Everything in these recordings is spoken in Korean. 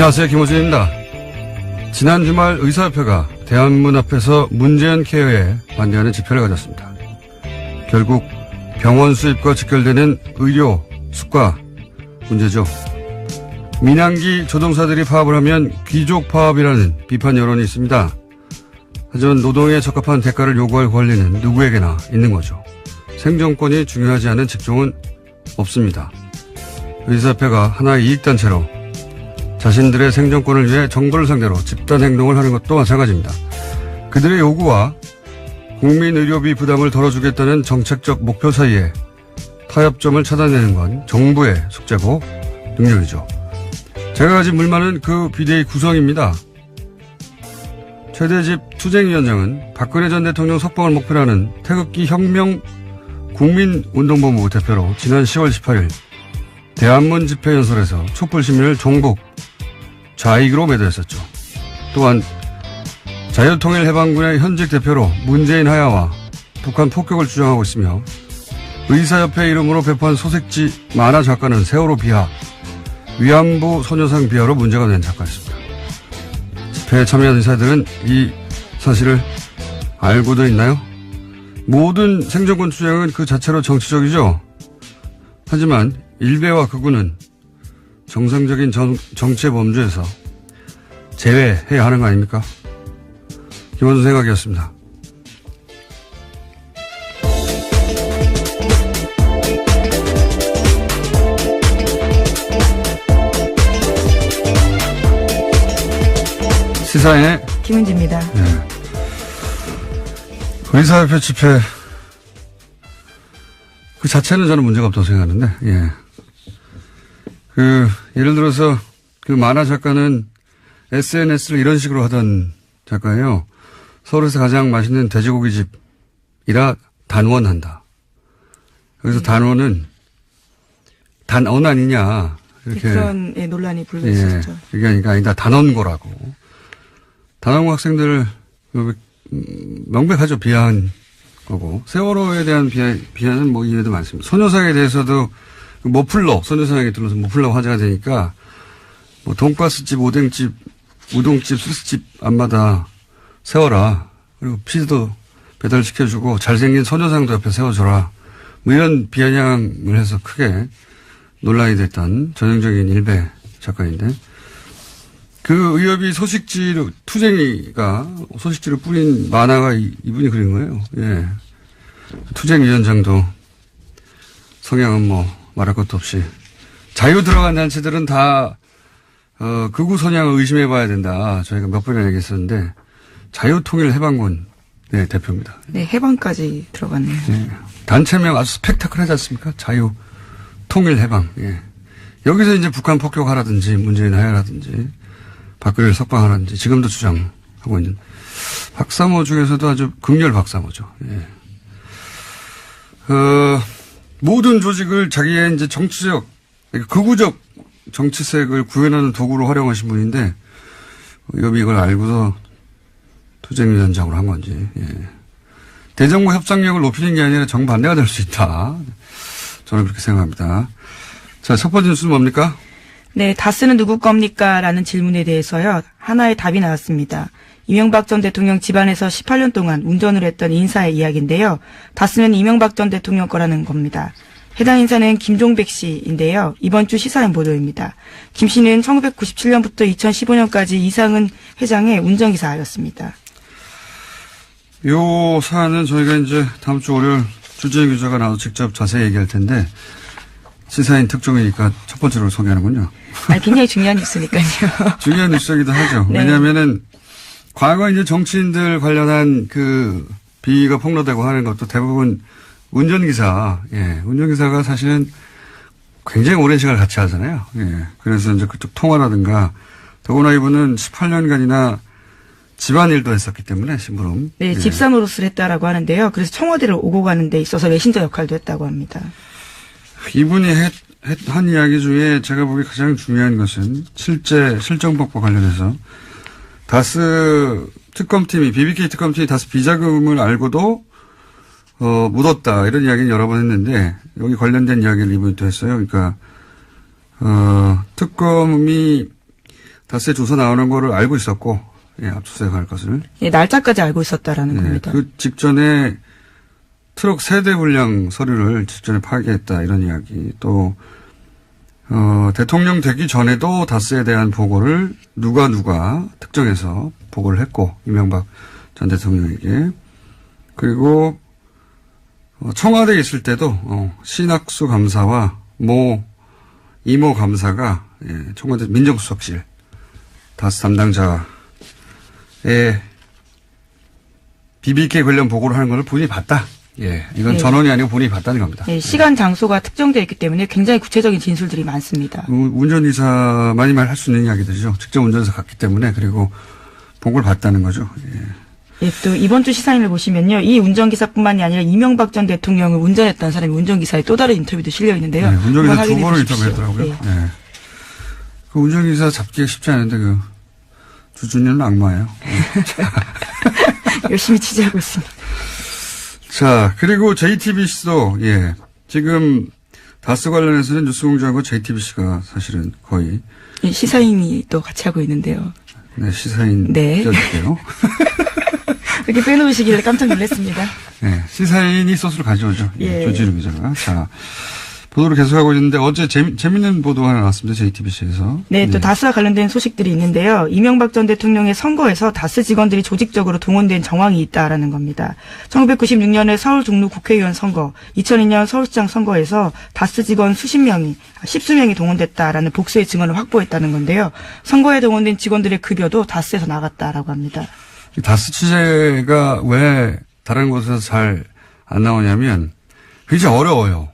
안녕하세요. 김호준입니다. 지난 주말 의사협회가 대한문 앞에서 문재인 케어에 반대하는 집회를 가졌습니다. 결국 병원 수입과 직결되는 의료, 수가 문제죠. 민항기 조종사들이 파업을 하면 귀족 파업이라는 비판 여론이 있습니다. 하지만 노동에 적합한 대가를 요구할 권리는 누구에게나 있는 거죠. 생존권이 중요하지 않은 직종은 없습니다. 의사협회가 하나의 이익단체로 자신들의 생존권을 위해 정부를 상대로 집단행동을 하는 것도 마찬가지입니다. 그들의 요구와 국민의료비 부담을 덜어주겠다는 정책적 목표 사이에 타협점을 찾아내는 건 정부의 숙제고 능력이죠. 제가 가진 불만은 그 비대위 구성입니다. 최대집 투쟁위원장은 박근혜 전 대통령 석방을 목표로 하는 태극기 혁명 국민운동본부 대표로 지난 10월 18일 대한문 집회 연설에서 촛불 시민을 종북, 좌익으로 매도했었죠. 또한 자유통일해방군의 현직 대표로 문재인 하야와 북한 폭격을 주장하고 있으며 의사협회 이름으로 배포한 소식지 만화 작가는 세월호 비하, 위안부 소녀상 비하로 문제가 된 작가였습니다. 집회에 참여한 의사들은 이 사실을 알고도 있나요? 모든 생존권 주장은 그 자체로 정치적이죠. 하지만 일베와 극우는 정상적인 정치의 범주에서 제외해야 하는 거 아닙니까? 김원준 생각이었습니다. 시사인의 김은지입니다. 네. 의사협회 집회 그 자체는 저는 문제가 없다고 생각하는데, 예. 예를 들어서 그 만화 작가는 SNS를 이런 식으로 하던 작가예요. 서울에서 가장 맛있는 돼지고기집이라 단원한다. 여기서 단원은 단언 아니냐. 이렇게. 그런 논란이 불거졌죠. 예. 이게 아니다. 단원고라고. 단원고 학생들을 명백하죠. 비하한 거고. 세월호에 대한 비하는 뭐 이해도 많습니다. 소녀상에 대해서도 머플러, 소녀상에 둘러서 머플러 화제가 되니까 뭐 돈가스집, 오뎅집, 우동집, 수수집 앞마다 세워라. 그리고 피자도 배달시켜주고 잘생긴 소녀상도 옆에 세워줘라. 뭐 이런 비아냥을 해서 크게 논란이 됐던 전형적인 일베 작가인데 그 의협이 소식지로 투쟁이가 소식지를 뿌린 만화가 이분이 그린 거예요. 예. 투쟁위원장도 성향은 뭐 말할 것도 없이 자유 들어간 단체들은 다 극우 성향을 의심해 봐야 된다. 저희가 몇 번이나 얘기했었는데 자유통일해방군 네, 대표입니다. 네, 해방까지 들어갔네요. 네. 단체명 아주 스펙타클하지 않습니까? 자유통일해방. 예. 여기서 이제 북한 폭격하라든지 문재인 하야라든지 박근혜를 석방하라든지 지금도 주장하고 있는 박사모 중에서도 아주 극렬 박사모죠. 예. 모든 조직을 자기의 이제 정치적, 극우적 정치색을 구현하는 도구로 활용하신 분인데, 여비 이걸 알고서 투쟁위원장으로 한 건지, 예. 대정부 협상력을 높이는 게 아니라 정반대가 될 수 있다. 저는 그렇게 생각합니다. 자, 첫 번째 뉴스는 뭡니까? 네, 다스는 누구 겁니까? 라는 질문에 대해서요, 하나의 답이 나왔습니다. 이명박 전 대통령 집안에서 18년 동안 운전을 했던 인사의 이야기인데요. 다스는 이명박 전 대통령 거라는 겁니다. 해당 인사는 김종백 씨인데요. 이번 주 시사인 보도입니다. 김 씨는 1997년부터 2015년까지 이상은 회장의 운전기사였습니다. 요 사안은 저희가 이제 다음 주 월요일 주재영 기자가 나와서 직접 자세히 얘기할 텐데 시사인 특종이니까 첫 번째로 소개하는군요. 굉장히 중요한 뉴스니까요. 중요한 뉴스이기도 하죠. 네. 왜냐하면은 과거 이제 정치인들 관련한 그 비위가 폭로되고 하는 것도 대부분 운전기사, 예, 운전기사가 사실은 굉장히 오랜 시간을 같이 하잖아요. 예. 그래서 이제 그쪽 통화라든가 더구나 이분은 18년간이나 집안일도 했었기 때문에 심부름. 네, 예. 집사 노릇을 했다라고 하는데요. 그래서 청와대를 오고 가는 데 있어서 메신저 역할도 했다고 합니다. 이분이 한 이야기 중에 제가 보기에 가장 중요한 것은 실제 실정법과 관련해서 다스 특검팀이, BBK 특검팀이 다스 비자금을 알고도, 묻었다. 이런 이야기는 여러 번 했는데, 여기 관련된 이야기를 이번에 또 했어요. 그러니까, 특검이 다스의 조사 나오는 거를 알고 있었고, 예, 압수수색할 것을. 예, 날짜까지 알고 있었다라는 예, 겁니다. 그 직전에 트럭 세대 분량 서류를 직전에 파기했다 이런 이야기. 또 대통령 되기 전에도 다스에 대한 보고를 누가 특정해서 보고를 했고 이명박 전 대통령에게. 그리고 청와대에 있을 때도 신학수 감사와 이모 감사가 청와대 민정수석실 다스 담당자의 BBK 관련 보고를 하는 걸 본인이 봤다. 예, 이건 예. 전원이 아니고 본인이 봤다는 겁니다. 예, 시간, 장소가 특정되어 있기 때문에 굉장히 구체적인 진술들이 많습니다. 운전기사만이 할 수 있는 이야기들이죠. 직접 운전해서 갔기 때문에. 그리고 본 걸 봤다는 거죠. 예. 예, 또 이번 주 시사인을 보시면요. 이 운전기사뿐만이 아니라 이명박 전 대통령을 운전했던 사람이 운전기사의 또 다른 인터뷰도 실려 있는데요. 네, 운전기사 두 번을 보십시오. 인터뷰했더라고요. 예. 예. 그 운전기사 잡기가 쉽지 않은데 주준이는 악마예요. 열심히 취재하고 있습니다. 자, 그리고 JTBC도, 예, 지금 다스 관련해서는 뉴스공장하고 JTBC가 사실은 거의. 예, 시사인이 또 같이 하고 있는데요. 네, 시사인. 네. 껴줄게요. 이렇게 빼놓으시길래 깜짝 놀랐습니다. 네, 시사인이 소스를 가져오죠. 예. 조지루 기자가. 자, 보도를 계속하고 있는데 어제 재밌는 보도 하나 나왔습니다. JTBC에서. 네, 또 다스와 관련된 소식들이 있는데요. 이명박 전 대통령의 선거에서 다스 직원들이 조직적으로 동원된 정황이 있다라는 겁니다. 1996년에 서울 종로 국회의원 선거, 2002년 서울시장 선거에서 다스 직원 십수 명이 동원됐다라는 복수의 증언을 확보했다는 건데요. 선거에 동원된 직원들의 급여도 다스에서 나갔다라고 합니다. 다스 취재가 왜 다른 곳에서 잘 안 나오냐면 굉장히 어려워요.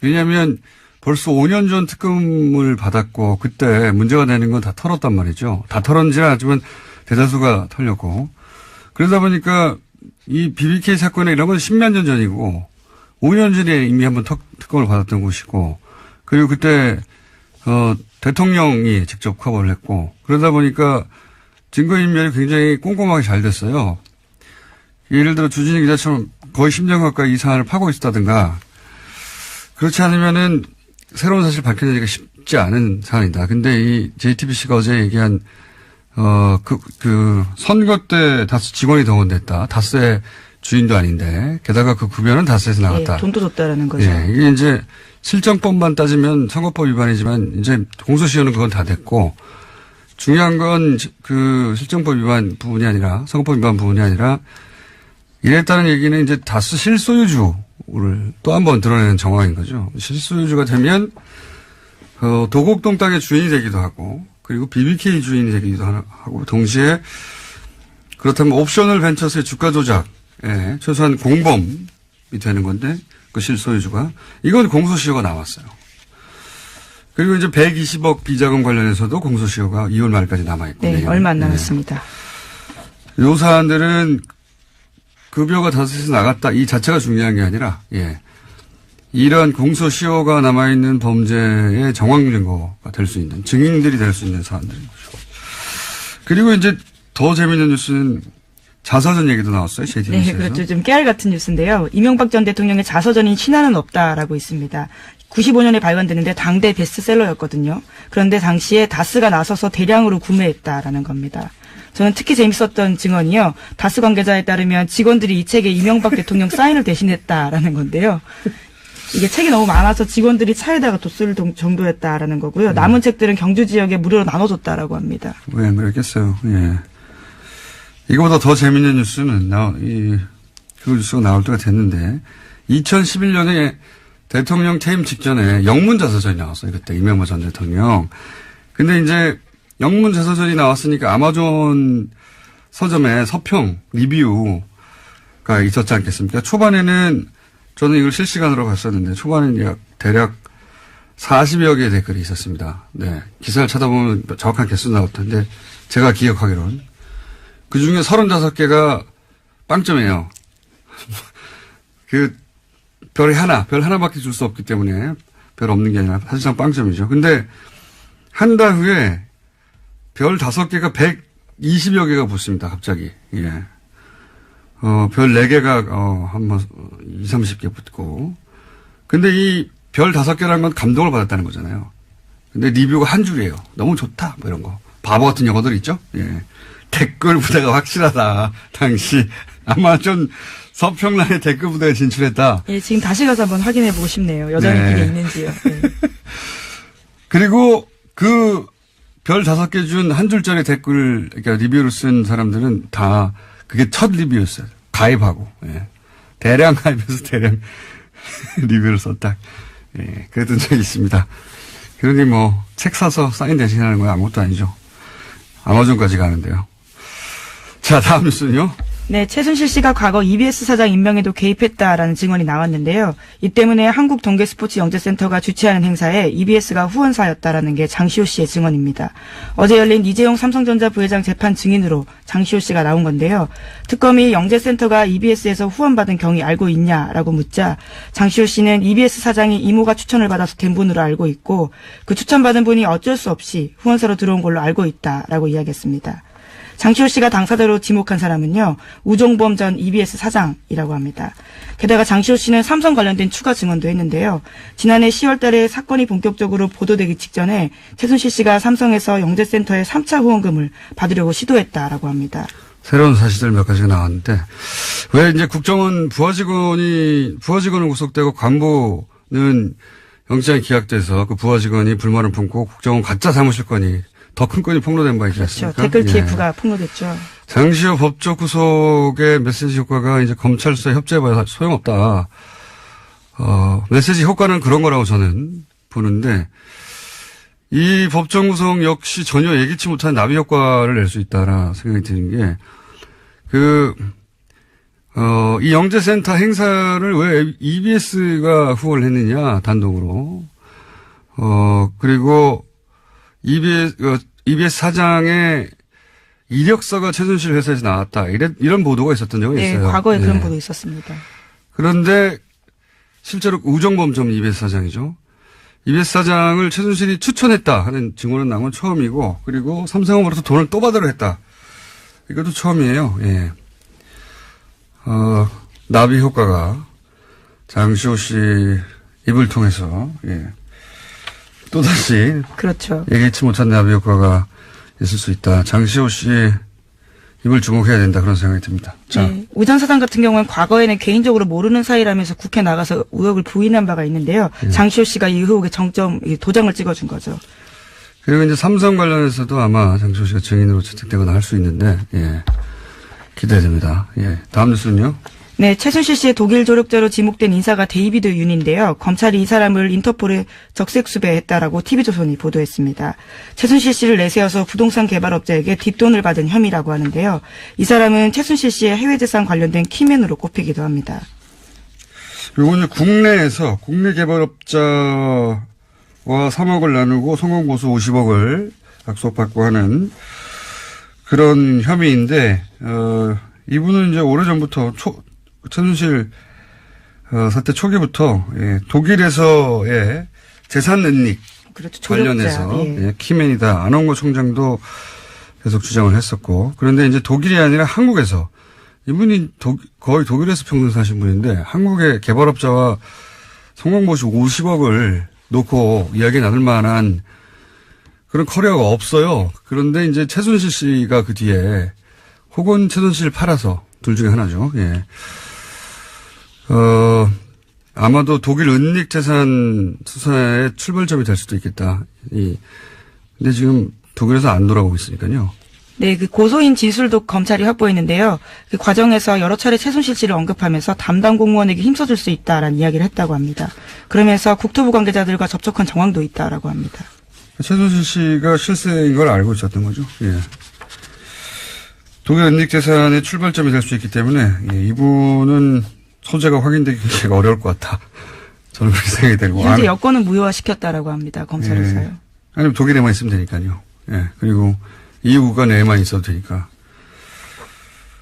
왜냐하면 벌써 5년 전 특검을 받았고 그때 문제가 되는 건 다 털었단 말이죠. 다 털었는지는 아니지만 대다수가 털렸고. 그러다 보니까 이 BBK 사건에 이런 건 10몇 년 전이고 5년 전에 이미 한번 특검을 받았던 곳이고 그리고 그때 대통령이 직접 커버를 했고 그러다 보니까 증거인멸이 굉장히 꼼꼼하게 잘 됐어요. 예를 들어 주진희 기자처럼 거의 10년 가까이 이 사안을 파고 있었다든가 그렇지 않으면은 새로운 사실 밝혀내기가 쉽지 않은 사안이다. 근데 이 JTBC가 어제 얘기한 선거 때 다스 직원이 동원됐다. 다스의 주인도 아닌데 게다가 그 급여는 다스에서 나갔다. 예, 돈도 줬다라는 거죠. 예, 이게 이제 실정법만 따지면 선거법 위반이지만 이제 공소시효는 그건 다 됐고 중요한 건 그 실정법 위반 부분이 아니라 선거법 위반 부분이 아니라 이랬다는 얘기는 이제 다스 실소유주를 또 한 번 드러내는 정황인 거죠. 실소유주가 되면 도곡동 땅의 주인이 되기도 하고 그리고 BBK 주인이 되기도 하고 동시에 그렇다면 옵셔널 벤처스의 주가 조작에 최소한 공범이 되는 건데 그 실소유주가 이건 공소시효가 나왔어요. 그리고 이제 120억 비자금 관련해서도 공소시효가 2월 말까지 남아있고. 네, 얼마 안 남았습니다. 요 사안들은 급여가 다스에서 나갔다 이 자체가 중요한 게 아니라 이러한 공소시효가 남아있는 범죄의 정황 증거가 될 수 있는 증인들이 될 수 있는 사안들인 거죠. 그리고 이제 더 재미있는 뉴스는 자서전 얘기도 나왔어요. JTBC에서. 네, 그렇죠. 좀 깨알 같은 뉴스인데요. 이명박 전 대통령의 자서전인 신화는 없다라고 있습니다. 95년에 발간됐는데 당대 베스트셀러였거든요. 그런데 당시에 다스가 나서서 대량으로 구매했다라는 겁니다. 저는 특히 재밌었던 증언이요. 다스 관계자에 따르면 직원들이 이 책에 이명박 대통령 사인을 대신했다라는 건데요. 이게 책이 너무 많아서 직원들이 차에다가 뒀을 정도였다라는 거고요. 남은 책들은 경주 지역에 무료로 나눠줬다라고 합니다. 왜 그랬겠어요. 예. 이거보다 더 재밌는 뉴스는 그 뉴스가 나올 때가 됐는데 2011년에 대통령 퇴임 직전에 영문 자서전이 나왔어요. 그때 이명박 전 대통령. 근데 이제 영문 자서전이 나왔으니까 아마존 서점에 서평, 리뷰가 있었지 않겠습니까? 초반에는 저는 이걸 실시간으로 봤었는데 초반에는 대략 40여 개의 댓글이 있었습니다. 네. 기사를 찾아보면 정확한 개수 나올 텐데 제가 기억하기로는 그 중에 35개가 빵점이에요. 별 하나밖에 줄 수 없기 때문에 별 없는 게 아니라 사실상 빵점이죠. 근데 한 달 후에 별 5개가 120여 개가 붙습니다. 갑자기. 예. 별 4개가 한 20, 30개 붙고. 근데 이 별 5개라는 건 감동을 받았다는 거잖아요. 근데 리뷰가 한 줄이에요. 너무 좋다. 뭐 이런 거. 바보 같은 영어들 있죠? 예. 댓글 부대가 확실하다. 당시 아마 좀 서평란에 댓글 부대가 진출했다. 예, 지금 다시 가서 한번 확인해 보고 싶네요. 여전히 네. 그게 있는지요. 네. 그리고 그 별 5개 준 한 줄짜리 댓글, 그러니까 리뷰를 쓴 사람들은 다 그게 첫 리뷰였어요. 가입하고. 예. 대량 가입해서 대량 리뷰를 썼다. 예. 그랬던 적이 있습니다. 그러니 뭐 책 사서 사인 대신하는 건 아무것도 아니죠. 아마존까지 가는데요. 자, 다음 뉴스는요. 네, 최순실 씨가 과거 EBS 사장 임명에도 개입했다라는 증언이 나왔는데요. 이 때문에 한국동계스포츠영재센터가 주최하는 행사에 EBS가 후원사였다라는 게 장시호 씨의 증언입니다. 어제 열린 이재용 삼성전자 부회장 재판 증인으로 장시호 씨가 나온 건데요. 특검이 영재센터가 EBS에서 후원받은 경위 알고 있냐라고 묻자 장시호 씨는 EBS 사장이 이모가 추천을 받아서 된 분으로 알고 있고 그 추천받은 분이 어쩔 수 없이 후원사로 들어온 걸로 알고 있다라고 이야기했습니다. 장시호 씨가 당사자로 지목한 사람은요, 우종범 전 EBS 사장이라고 합니다. 게다가 장시호 씨는 삼성 관련된 추가 증언도 했는데요. 지난해 10월 달에 사건이 본격적으로 보도되기 직전에 최순실 씨가 삼성에서 영재센터의 3차 후원금을 받으려고 시도했다라고 합니다. 새로운 사실들 몇 가지가 나왔는데, 왜 이제 국정원 부하직원은 구속되고 간부는 영장이 기각돼서 그 부하직원이 불만을 품고 국정원 가짜 사무실건이 더 큰 건이 폭로된 바 있지 않습니까? 그렇죠. 댓글 TF가 폭로됐죠. 장시호 법적 구속의 메시지 효과가 이제 검찰 수사에 협조해봐야 소용없다. 메시지 효과는 그런 거라고 저는 보는데, 이 법정 구속 역시 전혀 예기치 못한 나비 효과를 낼 수 있다라 생각이 드는 게, 이 영재센터 행사를 왜 EBS가 후원을 했느냐, 단독으로. 그리고 EBS 사장의 이력서가 최순실 회사에서 나왔다. 이런 보도가 있었던 적이 네, 있어요. 과거에 네. 그런 보도 있었습니다. 그런데 실제로 우정범 전 EBS 사장이죠. EBS 사장을 최순실이 추천했다 하는 증언은 나온 건 처음이고, 그리고 삼성으로부터 돈을 또 받으려 했다. 이것도 처음이에요. 예. 나비 효과가 장시호 씨 입을 통해서, 예. 또다시. 그렇죠. 예기치 못한 나비 효과가 있을 수 있다. 장시호 씨 입을 주목해야 된다. 그런 생각이 듭니다. 자. 네, 우 전 사장 같은 경우는 과거에는 개인적으로 모르는 사이라면서 국회 나가서 의혹을 부인한 바가 있는데요. 장시호 씨가 이 의혹의 정점, 도장을 찍어준 거죠. 그리고 이제 삼성 관련해서도 아마 장시호 씨가 증인으로 채택되거나 할 수 있는데, 예. 기대됩니다. 예. 다음 뉴스는요? 네, 최순실 씨의 독일 조력자로 지목된 인사가 데이비드 윤인데요. 검찰이 이 사람을 인터폴에 적색 수배했다라고 TV조선이 보도했습니다. 최순실 씨를 내세워서 부동산 개발업자에게 뒷돈을 받은 혐의라고 하는데요. 이 사람은 최순실 씨의 해외재산 관련된 키맨으로 꼽히기도 합니다. 요거는 국내에서 국내 개발업자와 3억을 나누고 성공보수 50억을 약속받고 하는 그런 혐의인데, 이분은 이제 오래전부터 최순실 사태 초기부터, 예, 독일에서의 재산 은닉, 그렇죠. 관련해서, 예. 예, 키맨이다. 안홍구 총장도 계속 주장을 했었고, 그런데 이제 독일이 아니라 한국에서, 이분이 거의 독일에서 평생 사신 분인데, 한국의 개발업자와 성공보수 50억을 놓고 이야기 나눌 만한 그런 커리어가 없어요. 그런데 이제 최순실 씨가 그 뒤에, 혹은 최순실을 팔아서, 둘 중에 하나죠. 예. 아마도 독일 은닉 재산 수사의 출발점이 될 수도 있겠다. 근데 지금 독일에서 안 돌아오고 있으니까요. 네, 그 고소인 진술도 검찰이 확보했는데요. 그 과정에서 여러 차례 최순실 씨를 언급하면서 담당 공무원에게 힘써줄 수 있다라는 이야기를 했다고 합니다. 그러면서 국토부 관계자들과 접촉한 정황도 있다라고 합니다. 최순실 씨가 실세인 걸 알고 있었던 거죠. 예. 독일 은닉 재산의 출발점이 될 수 있기 때문에, 예, 이분은 소재가 확인되기 어려울 것 같다. 저는 그렇게 생각이 되고. 현재 여권은 무효화시켰다라고 합니다. 검찰에서요. 예. 아니면 독일에만 있으면 되니까요. 예. 그리고 EU 내에만 있어도 되니까.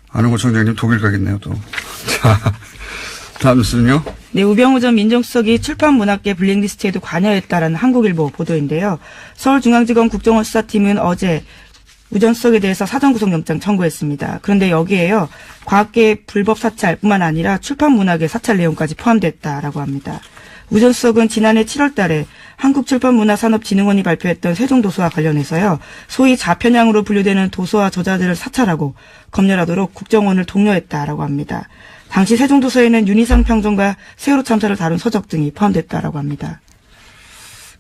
안홍구 총장님 독일 가겠네요, 또. 자, 다음 뉴스는요? 네, 우병우 전 민정수석이 출판문학계 블랙리스트에도 관여했다라는 한국일보 보도인데요. 서울중앙지검 국정원 수사팀은 어제 우 전 수석에 대해서 사전구속영장 청구했습니다. 그런데 여기에요, 과학계 불법 사찰뿐만 아니라 출판문학의 사찰 내용까지 포함됐다라고 합니다. 우 전 수석은 지난해 7월 달에 한국출판문화산업진흥원이 발표했던 세종도서와 관련해서요. 소위 좌편향으로 분류되는 도서와 저자들을 사찰하고 검열하도록 국정원을 독려했다라고 합니다. 당시 세종도서에는 윤희상 평전가 세월호 참사를 다룬 서적 등이 포함됐다라고 합니다.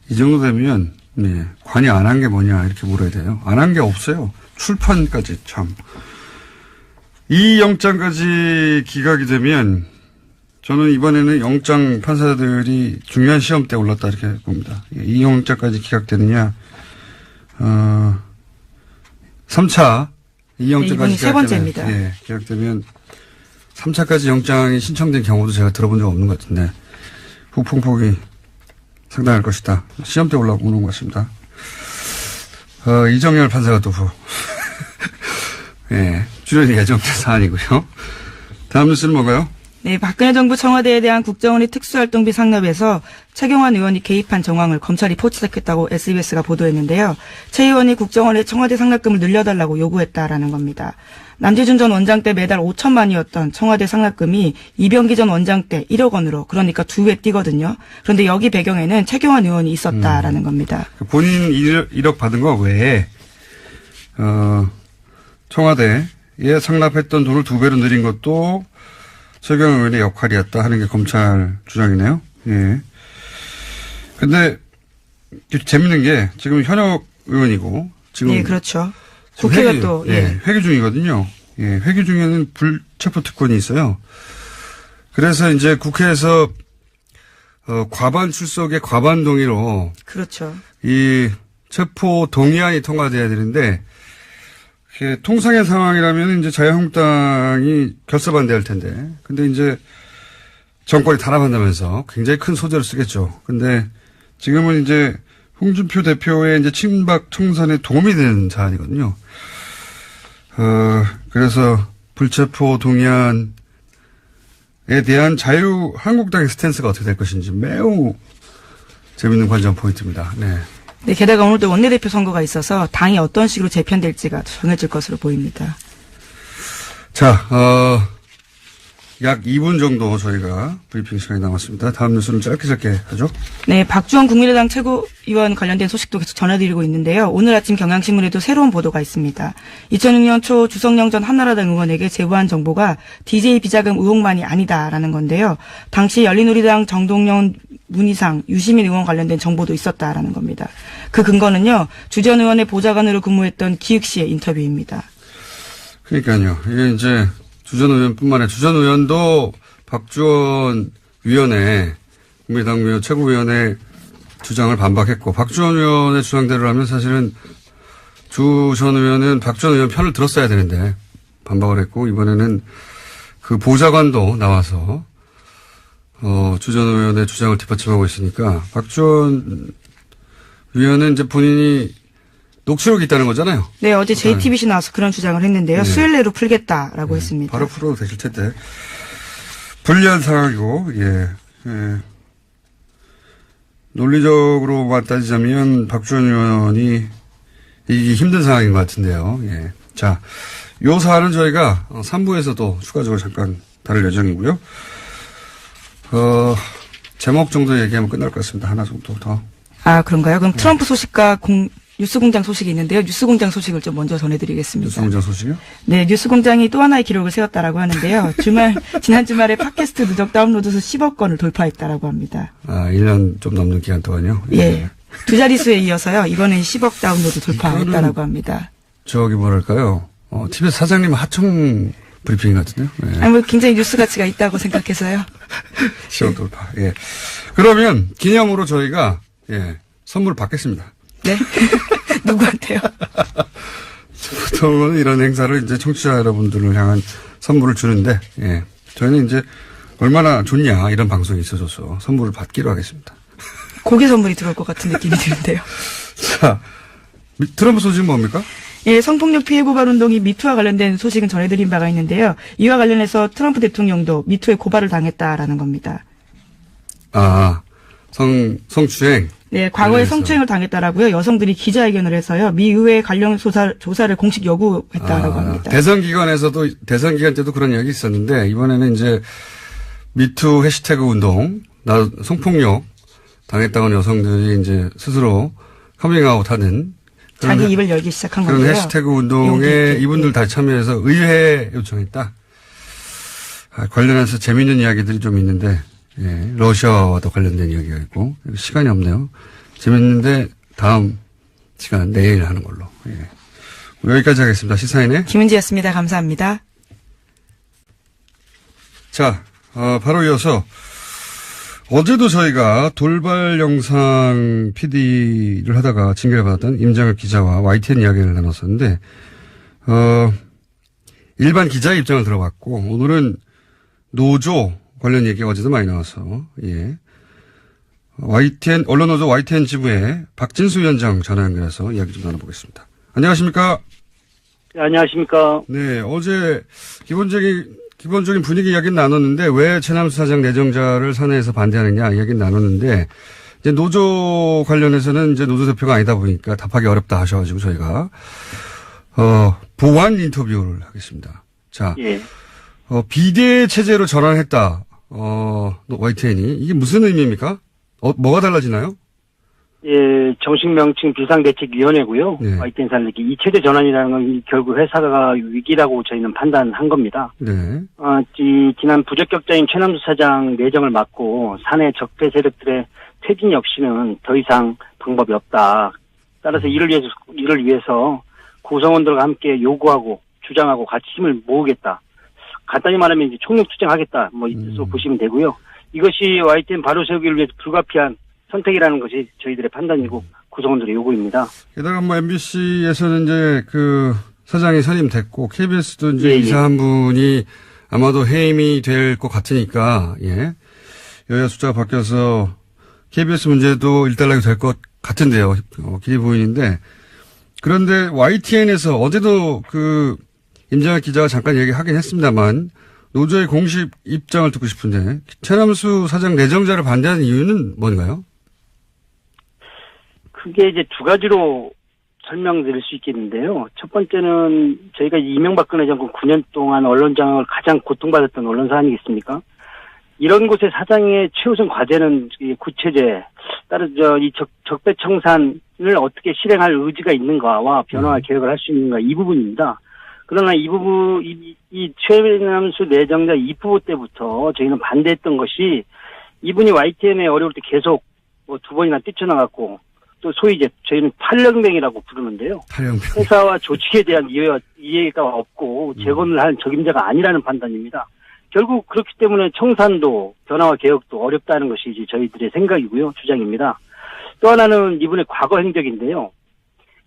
이 정도 되면 네, 관이 안 한 게 뭐냐 이렇게 물어야 돼요. 안 한 게 없어요. 출판까지 참. 이 영장까지 기각이 되면 저는 이번에는 영장 판사들이 중요한 시험 때 올랐다 이렇게 봅니다. 이 영장까지 기각되느냐. 3차 이 영장까지 이번이 세 번째입니다. 예, 기각되면 3차까지 영장이 신청된 경우도 제가 들어본 적 없는 것 같은데 후폭풍이 상당할 것이다. 시험 때 올라오는 것 같습니다. 이정열 판사가 또 예, 출연이 예정된 사안이고요. 다음 뉴스는 뭔가요? 네, 박근혜 정부 청와대에 대한 국정원의 특수활동비 상납에서 최경환 의원이 개입한 정황을 검찰이 포착했다고 SBS가 보도했는데요. 최 의원이 국정원에 청와대 상납금을 늘려달라고 요구했다라는 겁니다. 남재준 전 원장 때 매달 5천만이었던 청와대 상납금이 이병기 전 원장 때 1억 원으로 그러니까 2배 뛰거든요. 그런데 여기 배경에는 최경환 의원이 있었다라는 겁니다. 본인 1억 받은 거 외에 청와대에 상납했던 돈을 2배로 늘린 것도 최경환 의원의 역할이었다 하는 게 검찰 주장이네요. 예. 근데 재밌는 게 지금 현역 의원이고 지금 네, 그렇죠. 국회가 또 회기 중이거든요. 예, 회기 중에는 불체포 특권이 있어요. 그래서 이제 국회에서 과반 출석의 과반 동의로 그렇죠. 이 체포 동의안이 통과돼야 되는데 통상의 상황이라면 이제 자유한국당이 결사 반대할 텐데, 근데 이제 정권이 탄압한다면서 굉장히 큰 소재를 쓰겠죠. 근데 지금은 이제 홍준표 대표의 이제 친박 청산에 도움이 되는 사안이거든요. 그래서 불체포 동의안에 대한 자유한국당의 스탠스가 어떻게 될 것인지 매우 재밌는 관전 포인트입니다. 네. 네, 게다가 오늘도 원내대표 선거가 있어서 당이 어떤 식으로 재편될지가 정해질 것으로 보입니다. 자, 약 2분 정도 저희가 브리핑 시간이 남았습니다. 다음 뉴스는 짧게 하죠. 네, 박주원 국민의당 최고위원 관련된 소식도 계속 전해드리고 있는데요. 오늘 아침 경향신문에도 새로운 보도가 있습니다. 2006년 초 주성영 전 한나라당 의원에게 제보한 정보가 DJ 비자금 의혹만이 아니다라는 건데요. 당시 열린우리당 정동영, 문희상, 유시민 의원 관련된 정보도 있었다라는 겁니다. 그 근거는요. 주 전 의원의 보좌관으로 근무했던 기획시의 인터뷰입니다. 그러니까요. 이게 이제 주 전 의원뿐만 아니라 주 전 의원도 박주원 위원회, 국민의당 최고위원회 주장을 반박했고, 박주원 의원의 주장대로라면 사실은 주 전 의원은 박주원 의원 편을 들었어야 되는데 반박을 했고, 이번에는 그 보좌관도 나와서 주 전 의원의 주장을 뒷받침하고 있으니까 박주원 위원은 이제 본인이 녹취록이 있다는 거잖아요. 네, 어제 JTBC 나와서 그런 주장을 했는데요. 네. 수요일 내로 풀겠다라고 했습니다. 바로 풀어도 되실 텐데. 불리한 상황이고, 예. 논리적으로만 따지자면 박주원 의원이 이기기 힘든 상황인 것 같은데요. 예. 자, 요 사안은 저희가 3부에서도 추가적으로 잠깐 다룰 예정이고요. 제목 정도 얘기하면 끝날 것 같습니다. 하나 정도 더. 아, 그런가요? 그럼 트럼프 소식과 뉴스공장 소식이 있는데요. 뉴스공장 소식을 좀 먼저 전해드리겠습니다. 뉴스공장 소식이요? 네, 뉴스공장이 또 하나의 기록을 세웠다라고 하는데요. 지난 주말에 팟캐스트 누적 다운로드 수 10억 건을 돌파했다라고 합니다. 아, 1년 좀 넘는 기간 동안요? 예. 두 자릿수에 이어서요. 이번엔 10억 다운로드 돌파했다라고 합니다. 저기 뭐랄까요? TBS 사장님 하청 브리핑 같은데요? 예. 아니, 뭐 굉장히 뉴스 가치가 있다고 생각해서요. 10억 돌파. 예. 그러면 기념으로 저희가 선물 받겠습니다. 네. 누구한테요? 보통은 이런 행사를 이제 청취자 여러분들을 향한 선물을 주는데, 예. 저희는 이제 얼마나 좋냐, 이런 방송이 있어줘서 선물을 받기로 하겠습니다. 고개 선물이 들어올 것 같은 느낌이 드는데요. 자, 트럼프 소식은 뭡니까? 예, 성폭력 피해 고발 운동이 미투와 관련된 소식은 전해드린 바가 있는데요. 이와 관련해서 트럼프 대통령도 미투에 고발을 당했다라는 겁니다. 아, 성추행. 네, 과거에 성추행을 당했다라고요. 여성들이 기자회견을 해서요. 미 의회 관련 조사를 공식 요구했다라고 합니다. 대선 기간 때도 그런 이야기 있었는데 이번에는 이제 미투 해시태그 운동, 성폭력 당했다는 여성들이 이제 스스로 커밍아웃하는 자기 입을 열기 시작한 그런 건데요. 해시태그 운동에 이분들 다 참여해서 의회 요청했다. 관련해서 재미있는 이야기들이 좀 있는데, 예, 러시아와도 관련된 이야기가 있고, 시간이 없네요. 재밌는데 다음 시간 내일 하는 걸로. 예. 여기까지 하겠습니다. 시사인의 김은지였습니다. 감사합니다. 자, 바로 이어서 어제도 저희가 돌발 영상 PD를 하다가 징계를 받았던 임장혁 기자와 YTN 이야기를 나눴었는데, 일반 기자의 입장을 들어봤고, 오늘은 노조 관련 얘기가 어제도 많이 나와서, 예. YTN, 언론노조 YTN 지부의 박진수 위원장 전화 연결해서 이야기 좀 나눠보겠습니다. 안녕하십니까? 네, 안녕하십니까? 네, 어제 기본적인 분위기 이야기는 나눴는데 왜 최남수 사장 내정자를 사내에서 반대하느냐 이야기는 나눴는데 이제 노조 관련해서는 이제 노조 대표가 아니다 보니까 답하기 어렵다 하셔가지고 저희가 보완 인터뷰를 하겠습니다. 자, 예. 비대 체제로 전환했다. YTN이 이게 무슨 의미입니까? 뭐가 달라지나요? 예, 정식 명칭 비상대책위원회고요. 네. YTN 산업이 이 체제 전환이라는 건 결국 회사가 위기라고 저희는 판단한 겁니다. 네. 지난 부적격자인 최남수 사장 내정을 막고 사내 적폐 세력들의 퇴진 없이는 더 이상 방법이 없다. 따라서 이를 위해서 구성원들과 함께 요구하고 주장하고 같이 힘을 모으겠다. 간단히 말하면 이제 총력 투쟁하겠다. 이 뜻으로 보시면 되고요. 이것이 YTN 바로 세우기를 위해서 불가피한 선택이라는 것이 저희들의 판단이고 구성원들의 요구입니다. 게다가 MBC에서는 이제 그 사장이 선임됐고 KBS도 이제 이사 한 분이 아마도 해임이 될 것 같으니까 예. 여야 숫자가 바뀌어서 KBS 문제도 일단락이 될 것 같은데요. 길이 보이는데 그런데 YTN에서 어제도 그 임장혁 기자가 잠깐 얘기하긴 했습니다만 노조의 공식 입장을 듣고 싶은데 최남수 사장 내정자를 반대하는 이유는 뭔가요? 크게 이제 두 가지로 설명드릴 수 있겠는데요. 첫 번째는 저희가 이명박근혜 정권 9년 동안 언론장악을 가장 고통받았던 언론사 아니겠습니까? 이런 곳의 사장의 최우선 과제는 이 구체제, 따라서 이 적폐청산을 어떻게 실행할 의지가 있는가와 변화와 개혁을 할 수 있는가 이 부분입니다. 그러나 이 부분, 이 최남수 내정자 입후보 때부터 저희는 반대했던 것이 이분이 YTN에 어려울 때 계속 두 번이나 뛰쳐나갔고 또 소위 이제 저희는 탈영맹이라고 부르는데요. 탈영맹. 회사와 조직에 대한 이해가 없고 재건을 한 적임자가 아니라는 판단입니다. 결국 그렇기 때문에 청산도 변화와 개혁도 어렵다는 것이 이제 저희들의 생각이고요. 주장입니다. 또 하나는 이분의 과거 행적인데요.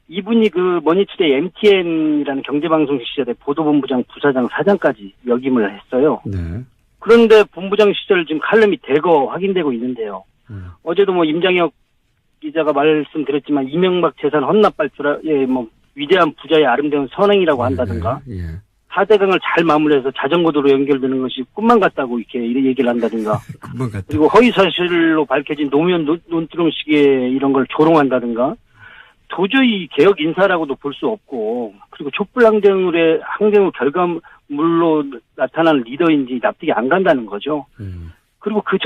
이분이 그 머니투데이 MTN이라는 경제방송 시절에 보도본부장, 부사장, 사장까지 역임을 했어요. 네. 그런데 본부장 시절 지금 칼럼이 대거 확인되고 있는데요. 어제도 임장혁 기자가 말씀드렸지만 이명박 재산 헌납 발표에 위대한 부자의 아름다운 선행이라고 한다든가 예. 4대강을 잘 마무리해서 자전거도로 연결되는 것이 꿈만 같다고 이렇게 얘기를 한다든가 꿈만 같다. 그리고 허위사실로 밝혀진 노무현 논두렁식의 이런 걸 조롱한다든가 도저히 개혁 인사라고도 볼 수 없고 그리고 촛불 항쟁의 결과물로 나타난 리더인지 납득이 안 간다는 거죠. 그리고 그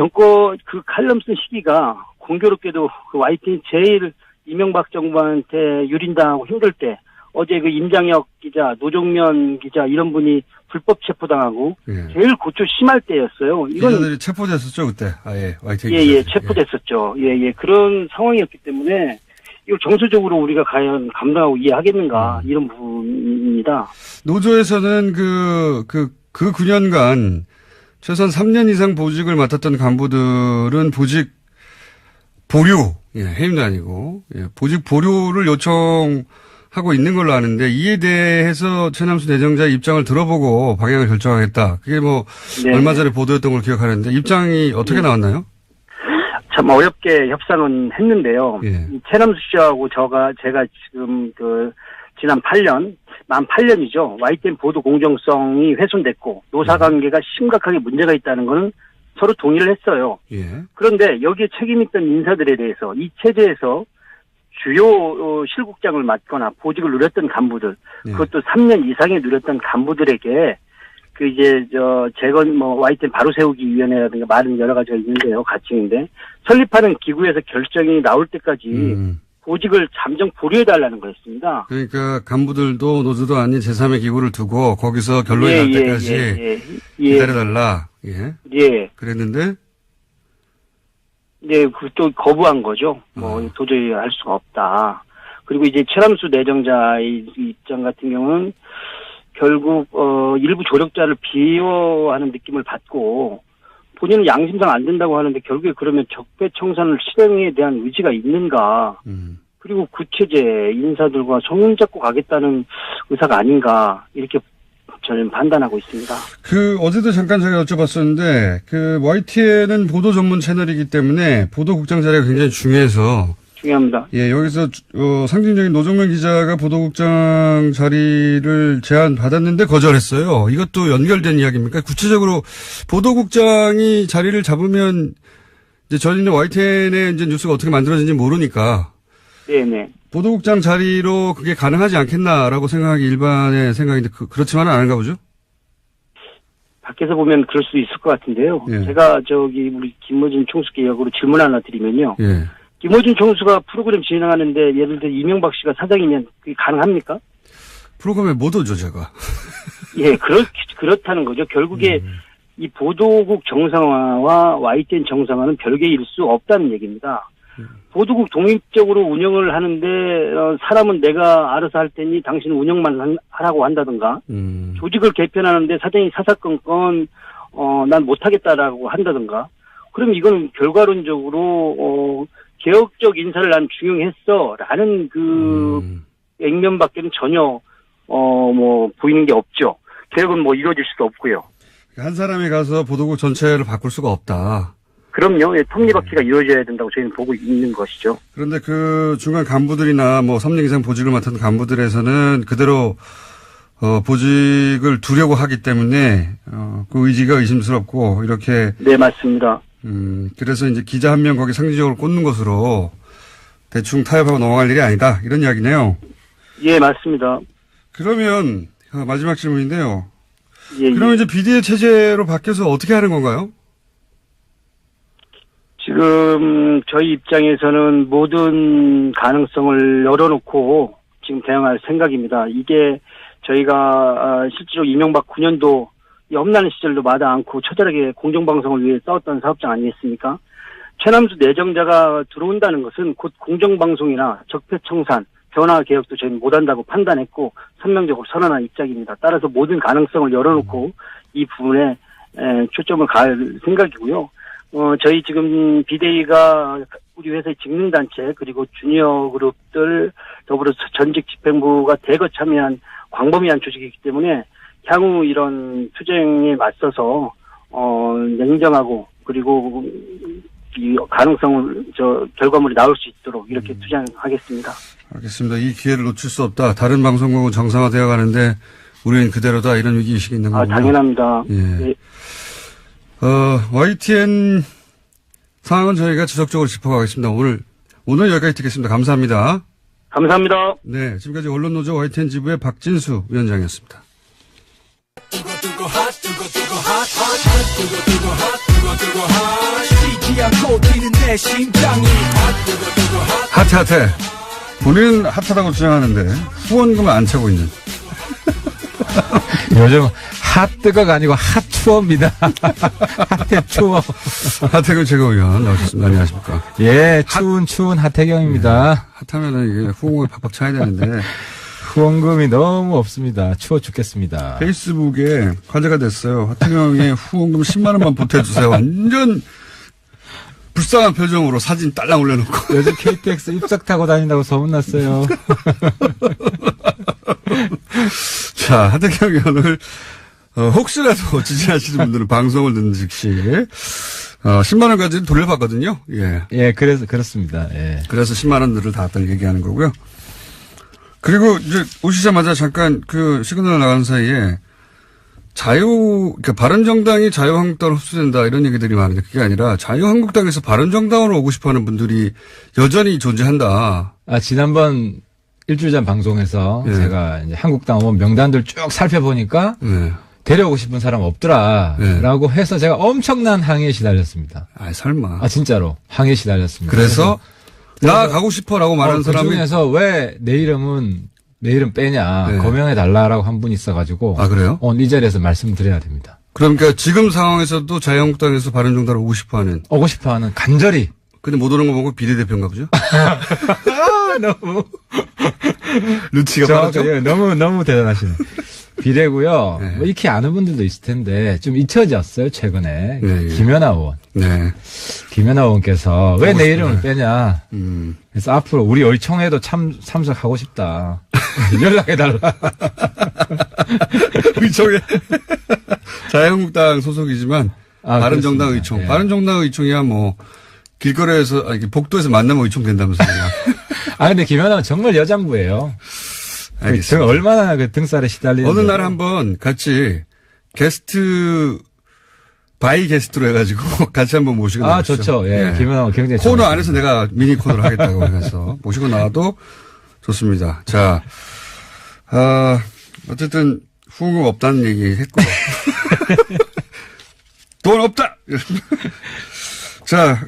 그 칼럼 쓴 시기가 공교롭게도 그 YTN 제일 이명박 정부한테 유린당하고 힘들 때 어제 그 임장혁 기자, 노종면 기자 이런 분이 불법 체포당하고 제일 고초 심할 때였어요. 이건 기자들이 체포됐었죠 그때. 아예 YTN. 예, 체포됐었죠. 예, 그런 상황이었기 때문에 이거 정서적으로 우리가 과연 감당하고 이해하겠는가 이런 부분입니다. 노조에서는 그 9년간 최소한 3년 이상 보직을 맡았던 간부들은 보직 보류, 해임도 아니고, 보직 보류를 요청하고 있는 걸로 아는데, 이에 대해서 최남수 내정자의 입장을 들어보고 방향을 결정하겠다. 그게 네. 얼마 전에 보도했던 걸 기억하는데, 입장이 어떻게 나왔나요? 참 어렵게 협상은 했는데요. 예. 이 최남수 씨하고 제가 지금 지난 8년, 만 8년이죠. YTN 보도 공정성이 훼손됐고, 노사관계가 심각하게 문제가 있다는 거는 서로 동의를 했어요. 예. 그런데 여기에 책임있던 인사들에 대해서 이 체제에서 주요 실국장을 맡거나 보직을 누렸던 간부들, 그것도 3년 이상에 누렸던 간부들에게 재건, YTN 바로 세우기 위원회라든가 말은 여러 가지가 있는데요. 가칭인데. 설립하는 기구에서 결정이 나올 때까지 보직을 잠정 보류해달라는 거였습니다. 그러니까 간부들도 노조도 아닌 제3의 기구를 두고 거기서 결론이 날 때까지 기다려달라. 예. 예. 그랬는데? 네, 또 거부한 거죠. 도저히 할 수가 없다. 그리고 이제 최람수 내정자의 입장 같은 경우는 결국, 일부 조력자를 비호하는 느낌을 받고 본인은 양심상 안 된다고 하는데 결국에 그러면 적폐청산을 실행에 대한 의지가 있는가. 그리고 구체제 인사들과 손잡고 가겠다는 의사가 아닌가. 이렇게 저는 판단하고 있습니다. 어제도 잠깐 제가 여쭤봤었는데, YTN은 보도 전문 채널이기 때문에 보도국장 자리가 굉장히 중요해서. 중요합니다. 예, 여기서, 상징적인 노정면 기자가 보도국장 자리를 제안받았는데 거절했어요. 이것도 연결된 이야기입니까? 구체적으로 보도국장이 자리를 잡으면 이제 저희는 YTN의 이제 뉴스가 어떻게 만들어지는지 모르니까. 네네. 보도국장 자리로 그게 가능하지 않겠나라고 생각하기 일반의 생각인데 그렇지만은 않은가 보죠? 밖에서 보면 그럴 수도 있을 것 같은데요. 예. 제가 우리 김어준 총수께 역으로 질문 하나 드리면요. 예. 김어준 총수가 프로그램 진행하는데 예를 들어 이명박 씨가 사장이면 그게 가능합니까? 프로그램에 못 오죠, 제가. 예, 그렇다는 거죠. 결국에 이 보도국 정상화와 YTN 정상화는 별개일 수 없다는 얘기입니다. 보도국 독립적으로 운영을 하는데 사람은 내가 알아서 할 테니 당신은 운영만 하라고 한다든가 조직을 개편하는데 사장이 사사건건 난 못하겠다라고 한다든가 그럼 이거는 결과론적으로 개혁적 인사를 난 중용했어라는 액면밖에는 전혀 보이는 게 없죠. 개혁은 이루어질 수도 없고요. 한 사람이 가서 보도국 전체를 바꿀 수가 없다. 그럼요. 톱니바퀴가 이루어져야 된다고 저희는 보고 있는 것이죠. 그런데 중간 간부들이나 3년 이상 보직을 맡은 간부들에서는 그대로 보직을 두려고 하기 때문에 그 의지가 의심스럽고 이렇게. 네, 맞습니다. 그래서 이제 기자 한 명 거기 상징적으로 꽂는 것으로 대충 타협하고 넘어갈 일이 아니다. 이런 이야기네요. 예, 맞습니다. 그러면 마지막 질문인데요. 예, 그러면 이제 비대위 체제로 바뀌어서 어떻게 하는 건가요? 지금 저희 입장에서는 모든 가능성을 열어놓고 지금 대응할 생각입니다. 이게 저희가 실제로 이명박 9년도 험난한 시절도 마다 않고 처절하게 공정방송을 위해 싸웠던 사업장 아니겠습니까? 최남수 내정자가 들어온다는 것은 곧 공정방송이나 적폐청산, 변화개혁도 저희는 못한다고 판단했고 선명적으로 선언한 입장입니다. 따라서 모든 가능성을 열어놓고 이 부분에 초점을 갈 생각이고요. 저희 지금 비대위가 우리 회사의 직능단체 그리고 주니어 그룹들 더불어 전직 집행부가 대거 참여한 광범위한 조직이기 때문에 향후 이런 투쟁에 맞서서 냉정하고 그리고 이 가능성을 결과물이 나올 수 있도록 이렇게 투쟁하겠습니다. 알겠습니다. 이 기회를 놓칠 수 없다. 다른 방송국은 정상화되어 가는데 우리는 그대로다. 이런 위기의식이 있는 거군요. 당연합니다. 예. 네. YTN 상황은 저희가 지속적으로 짚어가겠습니다. 오늘 여기까지 듣겠습니다. 감사합니다. 감사합니다. 네, 지금까지 언론노조 YTN 지부의 박진수 위원장이었습니다. 핫해. 본인은 핫하다고 주장하는데 후원금을 안 차고 있는. 요즘 핫뜨거가 아니고 핫투어입니다. 핫해투어. 하태경 최고위원 나오셨습니다. 안녕하십니까. 예, 추운 하태경입니다. 네, 핫하면은 이게 후원금을 팍팍 차야 되는데. 후원금이 너무 없습니다. 추워 죽겠습니다. 페이스북에 화제가 됐어요. 하태경의 후원금 10만 원만 보태주세요. 완전 불쌍한 표정으로 사진 딸랑 올려놓고. 요즘 KTX 입석 타고 다닌다고 소문났어요. 자, 하태경 의원을 혹시라도 지지하시는 분들은 방송을 듣는 즉시 10만 원까지 돌려받거든요. 예. 예, 그렇습니다. 예. 그래서 10만 원들을 다 얘기하는 거고요. 그리고 이제 오시자마자 잠깐 시그널 나가는 사이에 그러니까 바른정당이 자유한국당으로 흡수된다 이런 얘기들이 많은데 그게 아니라 자유한국당에서 바른정당으로 오고 싶어 하는 분들이 여전히 존재한다. 지난번 일주일 전 방송에서 네. 제가 이제 한국당 의원 명단들 쭉 살펴보니까 네. 데려오고 싶은 사람 없더라라고 해서 제가 엄청난 항의에 시달렸습니다. 아, 설마. 아 진짜로 항의에 시달렸습니다. 그래서 나 가고 싶어라고 말하는 그 사람이. 중에서 왜 내 이름 빼냐 네. 거명해 달라라고 한 분이 있어가지고 아, 그래요? 오늘 이 자리에서 말씀드려야 됩니다. 그러니까 지금 상황에서도 자유한국당에서 바른정당을 오고 싶어하는. 오고 싶어하는 간절히. 근데 못 오는 거 보고 비례대표인가 보죠? 너무 루치가 빠졌죠? 예, 너무 대단하시네. 비례고요. 네. 뭐 익히 아는 분들도 있을 텐데 좀 잊혀졌어요 최근에. 네, 예. 김연아 의원. 네. 김연아 의원께서 왜 내 이름을 빼냐. 음. 그래서 앞으로 우리 의총에도 참석하고 싶다. 연락해달라. 의총에. 자유한국당 소속이지만 아, 바른정당 그렇습니다. 의총. 예. 바른정당 의총이야 뭐 길거리에서 복도에서 만나면 의총 된다면서요. 아 근데 김연아는 정말 여장부예요. 알겠습니다. 얼마나 그 등살에 시달리는. 어느 날 한번 같이 바이 게스트로 해가지고 같이 한번 모시고 아 나오시죠. 좋죠. 예. 예. 김연아가 굉장히 코너 좋아하십니다. 안에서 내가 미니 코너를 하겠다고 해서 모시고 나와도 좋습니다. 자, 어쨌든 후원금 없다는 얘기 했고. 돈 없다! 자,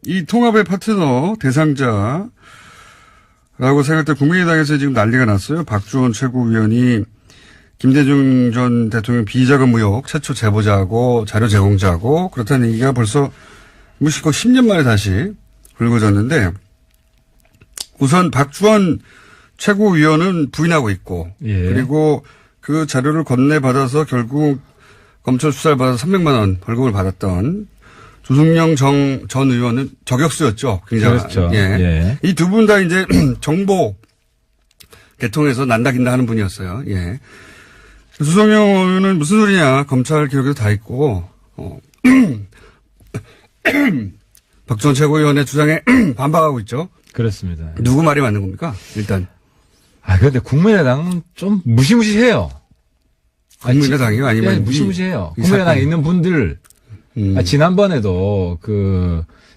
이 통합의 파트너 대상자라고 생각할 때 국민의당에서 지금 난리가 났어요. 박주원 최고위원이 김대중 전 대통령 비자금 의혹 최초 제보자고 자료 제공자고 그렇다는 얘기가 벌써 무시고 10년 만에 다시 불거졌는데 우선 박주원 최고위원은 부인하고 있고 예. 그리고 그 자료를 건네받아서 결국 검찰 수사를 받아서 300만 원 벌금을 받았던 조승영 전 의원은 저격수였죠. 굉장히. 그렇죠. 예. 예. 이 두 분 다 이제 정보 개통해서 난다긴다 하는 분이었어요. 예. 조승영 의원은 무슨 소리냐. 검찰 기록에도 다 있고, 박지원 최고위원의 주장에 반박하고 있죠. 그렇습니다. 누구 말이 맞는 겁니까? 일단. 아 근데 국민의당은 좀 무시무시해요. 국민의당이요? 아니면 예, 무시무시해요. 이 국민의당에 사건. 있는 분들. 지난번에도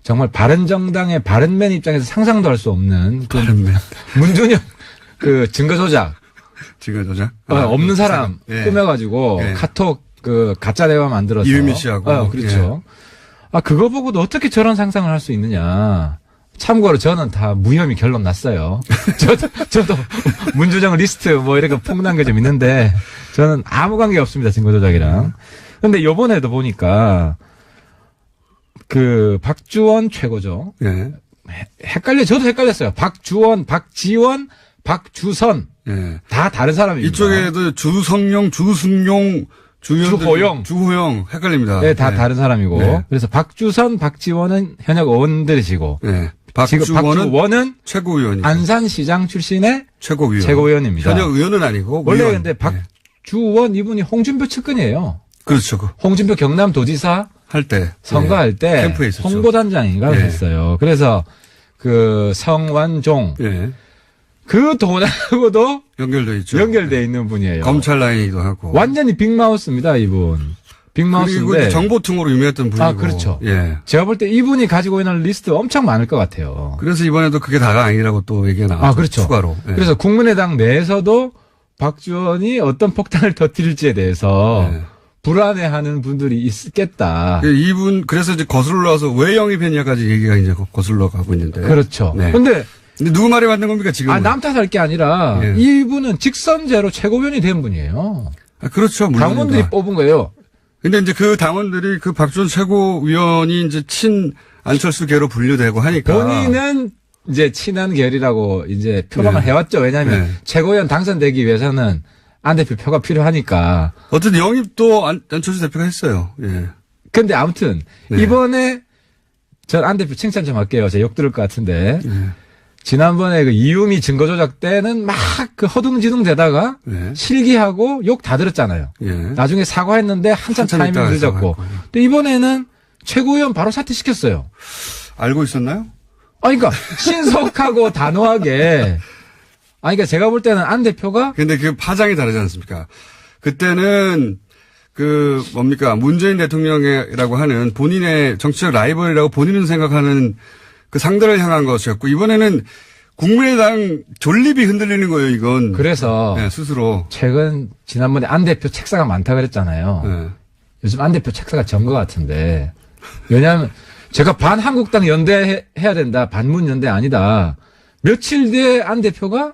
정말 바른정당의 바른맨 입장에서 상상도 할 수 없는 바른맨. 문준영 증거 조작 지금 조작? 없는 사람 예. 꾸며가지고 예. 카톡 가짜 대화 만들어서 이유미 씨하고. 그렇죠. 그거 보고도 어떻게 저런 상상을 할 수 있느냐. 참고로 저는 다 무혐의 결론 났어요. 저도 문주정 리스트 이렇게 폭로한 게 좀 있는데 저는 아무 관계 없습니다. 증거 조작이랑. 근데 요번에도 보니까 박주원 최고죠. 예. 저도 헷갈렸어요. 박주원, 박지원, 박주선. 예. 다 다른 사람입니다. 이쪽에도 주성용, 주승용, 주호영 헷갈립니다. 네, 다 예. 다른 사람이고. 네. 그래서 박주선, 박지원은 현역 의원들이시고. 예. 지금 박주원은 박주원은 최고위원이고. 안산시장 출신의 최고위원입니다. 최고위원입니다. 현역 의원은 아니고. 원래 위원. 근데 예. 박주원 이분이 홍준표 측근이에요. 그렇죠. 홍준표 경남도지사 할 때. 선거할 때 캠프에 있었죠. 홍보단장인가 예. 했어요. 그래서 성완종 예. 그 돈하고도 연결돼 있죠. 연결돼 있는 분이에요. 검찰 라인이기도 하고. 완전히 빅마우스입니다, 이분. 그리고 빅마우스인데. 정보통으로 유명했던 분이고. 그렇죠. 예. 제가 볼 때 이분이 가지고 있는 리스트 엄청 많을 것 같아요. 그래서 이번에도 그게 다가 아니라고 또 얘기가 나왔죠. 그렇죠. 추가로. 예. 그래서 국민의당 내에서도 박주원이 어떤 폭탄을 터뜨릴지에 대해서 예. 불안해하는 분들이 있겠다. 이분 그래서 이제 거슬러 와서 왜 영입했냐까지 얘기가 이제 거슬러 가고 있는데. 그렇죠. 네. 근데 누구 말이 맞는 겁니까 지금? 남 탓할 게 아니라 예. 이분은 직선제로 최고위원이 된 분이에요. 그렇죠. 물론입니다. 당원들이 뽑은 거예요. 근데 이제 그 당원들이 그 박주원 최고위원이 이제 친 안철수계로 분류되고 하니까. 본인은 이제 친한 결이라고 이제 표방을 네. 해왔죠. 왜냐하면 네. 최고위원 당선되기 위해서는 안 대표 표가 필요하니까. 어쨌든 영입도 안철수 대표가 했어요. 예. 근데 아무튼 네. 이번에 전 안 대표 칭찬 좀 할게요. 제가 욕 들을 것 같은데. 예. 지난번에 이유미 증거 조작 때는 막 허둥지둥 되다가 네. 실기하고 욕 다 들었잖아요. 예. 나중에 사과했는데 한참 타이밍 있다가 늦었고. 사과했고. 근데 이번에는 최고위원 바로 사퇴시켰어요. 알고 있었나요? 그러니까 신속하고 단호하게. 그러니까 제가 볼 때는 안 대표가 근데 그 파장이 다르지 않습니까? 그때는 문재인 대통령이라고 하는 본인의 정치적 라이벌이라고 본인은 생각하는 그 상대를 향한 것이었고, 이번에는 국민의당 존립이 흔들리는 거예요, 이건. 그래서 네, 스스로. 지난번에 안 대표 책사가 많다 그랬잖아요. 네. 요즘 안 대표 책사가 전 것 같은데. 왜냐하면 제가 반한국당 연대해야 된다. 반문 연대 아니다. 며칠 뒤에 안 대표가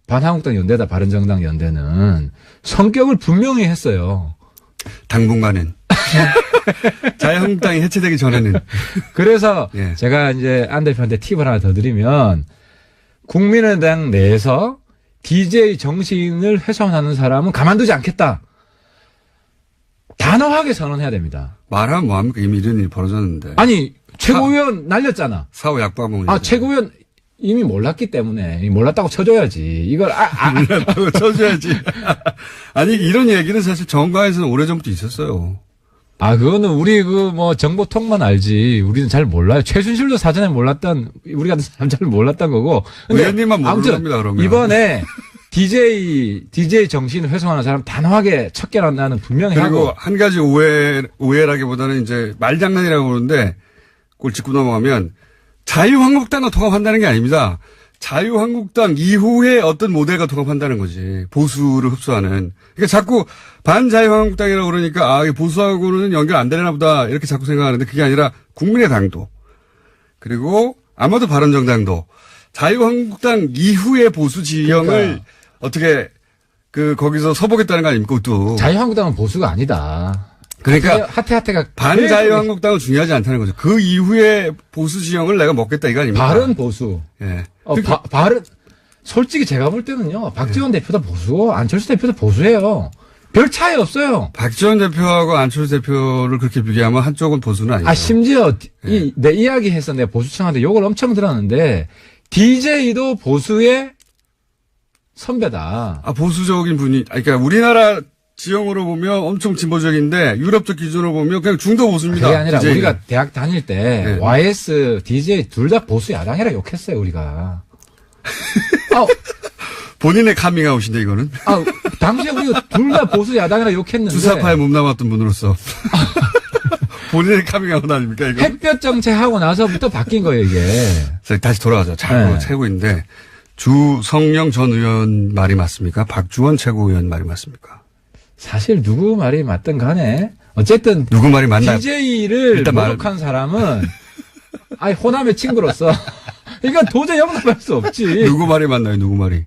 반한국당 연대다. 바른정당 연대는 성격을 분명히 했어요. 당분간은. 자유한국당이 해체되기 전에는. 그래서 예. 제가 이제 안 대표한테 팁을 하나 더 드리면 국민의당 내에서 DJ 정신을 훼손하는 사람은 가만두지 않겠다. 단호하게 선언해야 됩니다. 말하면 뭐합니까? 이미 이런 일이 벌어졌는데. 아니 최고위원 날렸잖아. 사후 약방문. 최고위원 이미 몰랐기 때문에 몰랐다고 쳐줘야지. 이걸 몰랐다고 쳐줘야지. 아니 이런 얘기는 사실 정가에서는 오래전부터 있었어요. 그거는 우리 정보통만 알지. 우리는 잘 몰라요. 최순실도 사전에 몰랐던, 우리 같은 사람 잘 몰랐던 거고. 근데 의원님만 모르는 아무튼 겁니다, 그러면. 이번에 DJ 정신을 훼손하는 사람 단호하게 척결한다는 분명히 그리고 하고. 한 가지 오해라기보다는 이제 말장난이라고 그러는데 그걸 짚고 넘어가면 자유한국당과 통합한다는 게 아닙니다. 자유한국당 이후에 어떤 모델과 통합한다는 거지. 보수를 흡수하는. 그러니까 자꾸 반자유한국당이라고 그러니까 보수하고는 연결 안 되나 보다 이렇게 자꾸 생각하는데 그게 아니라 국민의당도 그리고 아마도 바른정당도 자유한국당 이후의 보수 지형을 어떻게 거기서 서보겠다는 거 아닙니까? 또 자유한국당은 보수가 아니다. 그러니까 하태가 반자유한국당은 중요하지 않다는 거죠. 그 이후에 보수 지형을 내가 먹겠다 이거 아닙니까? 바른 보수. 예. 바른 솔직히 제가 볼 때는요. 박지원 대표도 보수고 안철수 대표도 보수예요. 별 차이 없어요. 박지원 대표하고 안철수 대표를 그렇게 비교하면 한쪽은 보수는 아니죠. 심지어 내 이야기해서 내가 보수층한테 욕을 엄청 들었는데 DJ도 보수의 선배다. 보수적인 분이 그러니까 우리나라 지형으로 보면 엄청 진보적인데 유럽적 기준으로 보면 그냥 중도 보수입니다. 그게 아니라 DJ는. 우리가 대학 다닐 때 YS, DJ 둘 다 보수 야당이라 욕했어요 우리가. 본인의 카밍아웃인데 이거는. 당시에 우리가 둘 다 보수 야당이라 욕했는데. 주사파에 몸담았던 분으로서. 본인의 카밍아웃 아닙니까 이거? 햇볕 정책하고 나서부터 바뀐 거예요 이게. 다시 돌아가자. 잘 채고 있는데 주성영 전 의원 말이 맞습니까? 박주원 최고위원 말이 맞습니까? 사실 누구 말이 맞든 간에 어쨌든 누구 말이 맞나요? DJ를 모독한 사람은 호남의 친구로서 이건 도저히 용납할 수 없지. 누구 말이 맞나요? 누구 말이?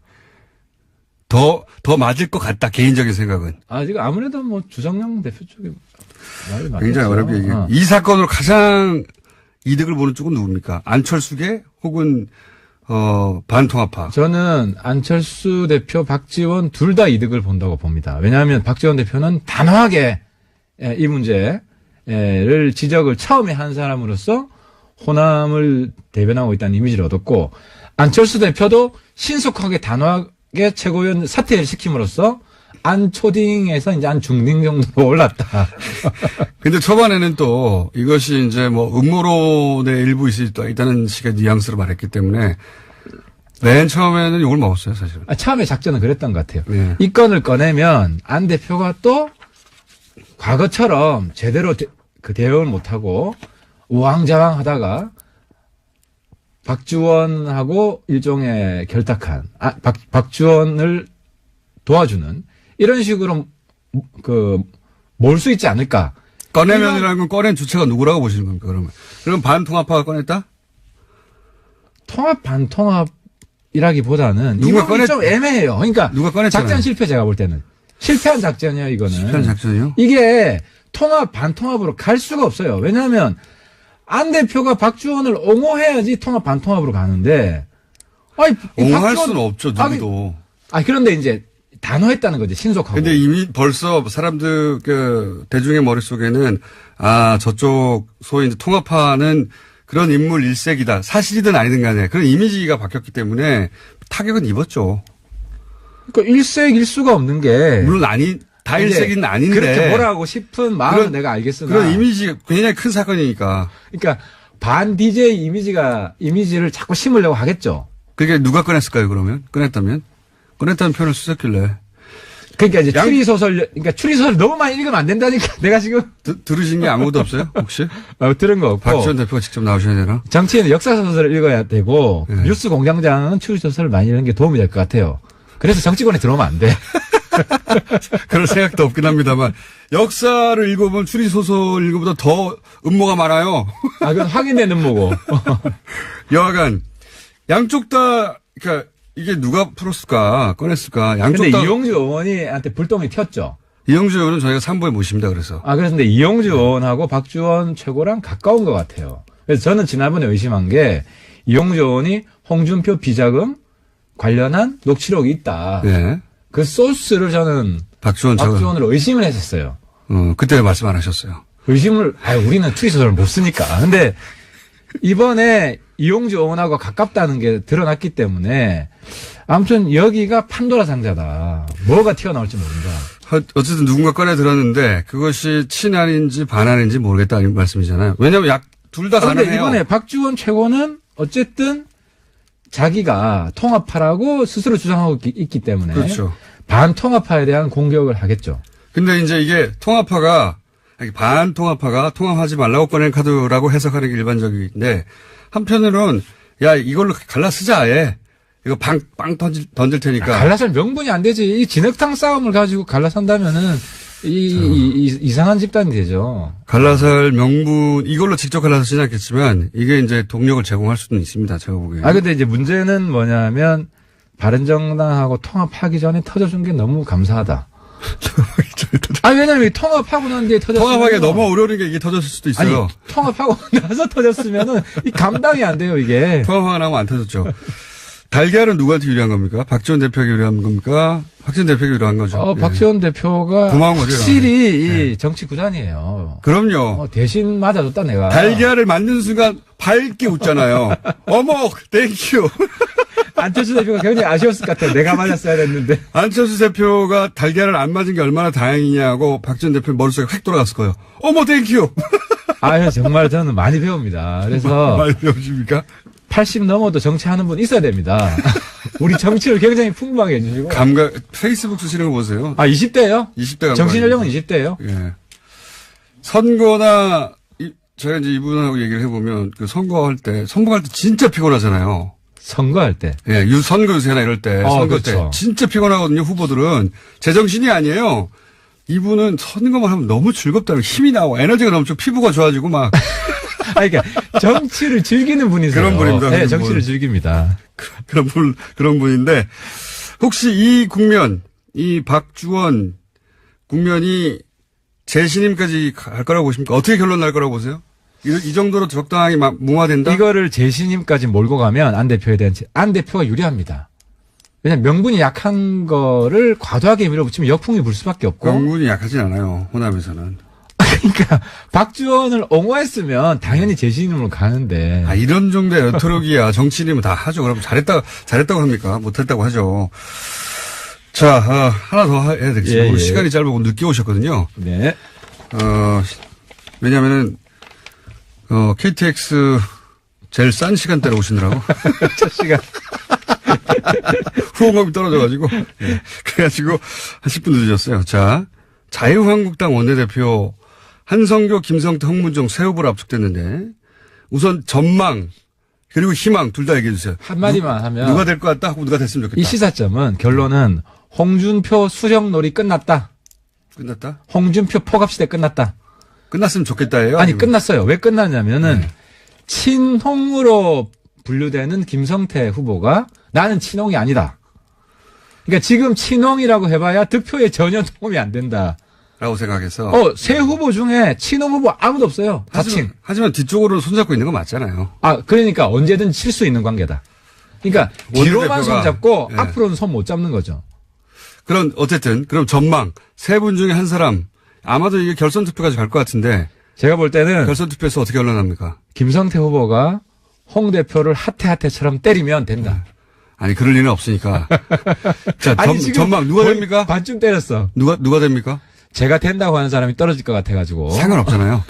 더 맞을 것 같다. 개인적인 생각은. 지금 아무래도 주성영 대표 쪽에 말이 맞겠죠. 굉장히 어렵게 얘기해요. 이 사건으로 가장 이득을 보는 쪽은 누굽니까? 안철수계 혹은 반통합파. 저는 안철수 대표, 박지원 둘 다 이득을 본다고 봅니다. 왜냐하면 박지원 대표는 단호하게 이 문제를 지적을 처음에 한 사람으로서 호남을 대변하고 있다는 이미지를 얻었고 안철수 대표도 신속하게 단호하게 최고위원 사퇴를 시킴으로써 안초딩에서 이제 안중딩 정도로 올랐다. 근데 초반에는 또 이것이 이제 음모론의 일부 있다는 식의 뉘앙스로 말했기 때문에 맨 처음에는 욕을 먹었어요, 사실은. 처음에 작전은 그랬던 것 같아요. 네. 이 건을 꺼내면 안 대표가 또 과거처럼 제대로 대응을 못하고 우왕좌왕 하다가 박지원하고 일종의 결탁한, 박지원을 도와주는 이런 식으로 몰 수 있지 않을까. 꺼내면이라는 건 꺼낸 주체가 누구라고 보시는 겁니까, 그러면? 그럼 반통합파가 꺼냈다? 통합, 반통합이라기보다는 누가 이건 좀 애매해요. 그러니까 누가 꺼냈잖아요. 작전 실패 제가 볼 때는. 실패한 작전이에요, 이거는. 실패한 작전이요? 이게 통합, 반통합으로 갈 수가 없어요. 왜냐하면 안 대표가 박지원을 옹호해야지 통합, 반통합으로 가는데. 옹호할 수는 없죠, 누구도. 그런데 이제 단호했다는 거지, 신속하고. 근데 이미 벌써 사람들, 대중의 머릿속에는, 저쪽, 소위 이제 통합파는 그런 인물 일색이다. 사실이든 아니든 간에 그런 이미지가 바뀌었기 때문에 타격은 입었죠. 그러니까 일색일수가 없는 게. 물론 다 일색은 아닌데. 그렇게 뭐라 하고 싶은 마음은 내가 알겠으나. 그런 이미지가 굉장히 큰 사건이니까. 그러니까 반 DJ 이미지를 자꾸 심으려고 하겠죠. 그게 누가 꺼냈을까요, 그러면? 꺼냈다면 표현을 쓰셨길래. 그러니까 이제 그러니까 추리소설 너무 많이 읽으면 안 된다니까. 내가 지금 들으신 게 아무도 없어요? 혹시? 들은 거 없고. 박지원 대표가 직접 나오셔야 되나? 정치인은 역사소설을 읽어야 되고 네. 뉴스 공장장은 추리소설을 많이 읽는 게 도움이 될 것 같아요. 그래서 정치권에 들어오면 안 돼. 그럴 생각도 없긴 합니다만 역사를 읽어보면 추리소설 읽어보다 더 음모가 많아요. 그건 확인되는 뭐고. 여하간 양쪽 다 그러니까 이게 누가 풀었을까 꺼냈을까 양쪽 근데 다 이용주 의원한테 불똥이 튀었죠. 이용주 의원은 저희가 3부에 모십니다. 그래서 그런데 이용주 의원하고 박지원 최고랑 가까운 것 같아요. 그래서 저는 지난번에 의심한 게 이용주 의원이 홍준표 비자금 관련한 녹취록이 있다. 네. 그 소스를 저는 박지원으로 의심을 했었어요. 그때 말씀 안 하셨어요. 우리는 추리소설을 못 쓰니까. 근데 이번에 이용주 의원하고 가깝다는 게 드러났기 때문에 아무튼 여기가 판도라 상자다. 뭐가 튀어나올지 모른다. 어쨌든 누군가 꺼내 들었는데 그것이 친한인지 반한인지 모르겠다는 말씀이잖아요. 왜냐하면 둘 다 가능해요. 그런데 이번에 박지원 최고는 어쨌든 자기가 통합파라고 스스로 주장하고 있기 때문에 그렇죠. 반통합파에 대한 공격을 하겠죠. 근데 이제 이게 반통합파가 통합하지 말라고 꺼낸 카드라고 해석하는 게 일반적인데 한편으로는 야 이걸로 갈라 쓰자 아예. 이거 빵 던질 테니까. 갈라설 명분이 안 되지. 이 진흙탕 싸움을 가지고 갈라선다면은 이상한 집단이 되죠. 갈라설 명분 이걸로 직접 갈라서 쓰지 않겠지만 이게 이제 동력을 제공할 수는 있습니다. 제가 보기에. 근데 이제 문제는 뭐냐면 바른정당하고 통합하기 전에 터져준 게 너무 감사하다. 왜냐면 통합하고 난 뒤에 터졌으면. 통합하기 너무 어려운 게 이게 터졌을 수도 있어요. 통합하고 나서 터졌으면은 이 감당이 안 돼요, 이게. 통합하고 나면 안 터졌죠. 달걀은 누구한테 유리한 겁니까? 박지원 대표에게 유리한 겁니까? 박지원 대표에게 유리한 거죠. 박지원 대표가 고마운 거죠. 확실히 이 정치 구단이에요. 그럼요. 대신 맞아줬다 내가. 달걀을 만든 순간 밝게 웃잖아요. 어머, 땡큐. 안철수 대표가 굉장히 아쉬웠을 것 같아요. 내가 맞았어야 됐는데. 안철수 대표가 달걀을 안 맞은 게 얼마나 다행이냐고 박지원 대표 머릿속에 획 돌아갔을 거예요. 어머, 땡큐. 정말 저는 많이 배웁니다. 그래서. 많이 배우십니까? 80 넘어도 정치하는 분 있어야 됩니다. 우리 정치를 굉장히 풍부하게 해주시고. 페이스북 쓰시는 거 보세요. 20대요? 20대 정신연령은 20대예요. 예. 선거나, 제가 이제 이분하고 얘기를 해보면, 선거할 때 진짜 피곤하잖아요. 선거할 때. 예, 선거 유세나 이럴 때, 선거 그렇죠. 때. 진짜 피곤하거든요, 후보들은. 제정신이 아니에요. 이분은 선거만 하면 너무 즐겁다고 힘이 나와. 에너지가 넘치고 피부가 좋아지고 막. 그러니까 정치를 즐기는 분이세요. 그런 분입니다. 네, 정치를 즐깁니다. 그런 분인데 혹시 이 국면, 이 박지원 국면이 재신임까지 갈 거라고 보십니까? 어떻게 결론 날 거라고 보세요? 이 정도로 적당하게 무마된다? 이거를 재신임까지 몰고 가면 안 대표가 유리합니다. 왜냐면 명분이 약한 거를 과도하게 밀어붙이면 역풍이 불 수밖에 없고. 명분이 약하진 않아요. 호남에서는. 그러니까 박지원을 옹호했으면 당연히 재신임으로 가는데. 이런 정도의 레토릭이야. 정치인이면 다 하죠. 그럼 잘했다고 합니까? 못했다고 하죠. 자, 하나 더 해야 되겠습니다. 우리 시간이 짧고 늦게 오셨거든요. 네. 왜냐면은 KTX 제일 싼 시간대로 오시느라고. 첫 시간. 후원금이 떨어져가지고. 네. 그래가지고 한 10분 늦으셨어요. 자, 자유한국당 원내대표 한성교, 김성태, 홍문종 새 후보로 압축됐는데 우선 전망 그리고 희망 둘 다 얘기해 주세요. 한마디만 하면. 누가 될 것 같다 하고 누가 됐으면 좋겠다. 이 시사점은 결론은 홍준표 수령놀이 끝났다. 끝났다? 홍준표 포갑시대 끝났다. 끝났으면 좋겠다예요? 아니 끝났어요. 왜 끝났냐면은 친홍으로 분류되는 김성태 후보가 나는 친홍이 아니다. 그러니까 지금 친홍이라고 해봐야 득표에 전혀 도움이 안 된다. 라고 생각해서. 새 후보 중에 친홍 후보 아무도 없어요. 하지만 뒤쪽으로 손잡고 있는 거 맞잖아요. 그러니까 언제든 칠 수 있는 관계다. 그러니까 뒤로만 손잡고 네. 앞으로는 손 못 잡는 거죠. 그럼 전망 세 분 중에 한 사람 아마도 이게 결선 투표까지 갈 것 같은데. 제가 볼 때는 결선 투표에서 어떻게 결론납니까? 김성태 후보가 홍 대표를 하태하태처럼 때리면 된다. 아니 그럴 리는 없으니까. 자, 전망 누가 됩니까? 반쯤 때렸어. 누가 됩니까? 제가 된다고 하는 사람이 떨어질 것 같아가지고. 상관없잖아요.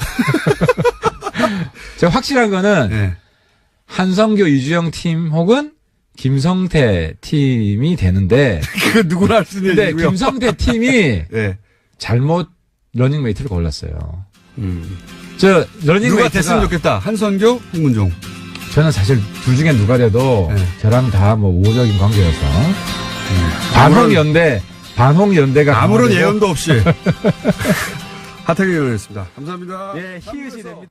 제가 확실한 거는 네. 한성교 이주영 팀 혹은 김성태 팀이 되는데 그 누구나 할 수 있는 근데 얘기고요. 김성태 팀이 예. 잘못 러닝메이트를 골랐어요. 음. 저 누가 러닝메이트가 됐으면 좋겠다. 한선교, 홍문종. 저는 사실 둘 중에 누가 돼도 네. 저랑 다 뭐 우호적인 관계여서 반홍연대가 아무런 강화되고 예언도 없이 하태경 의원이었습니다. 감사합니다. 예, 히읗이 됩니다.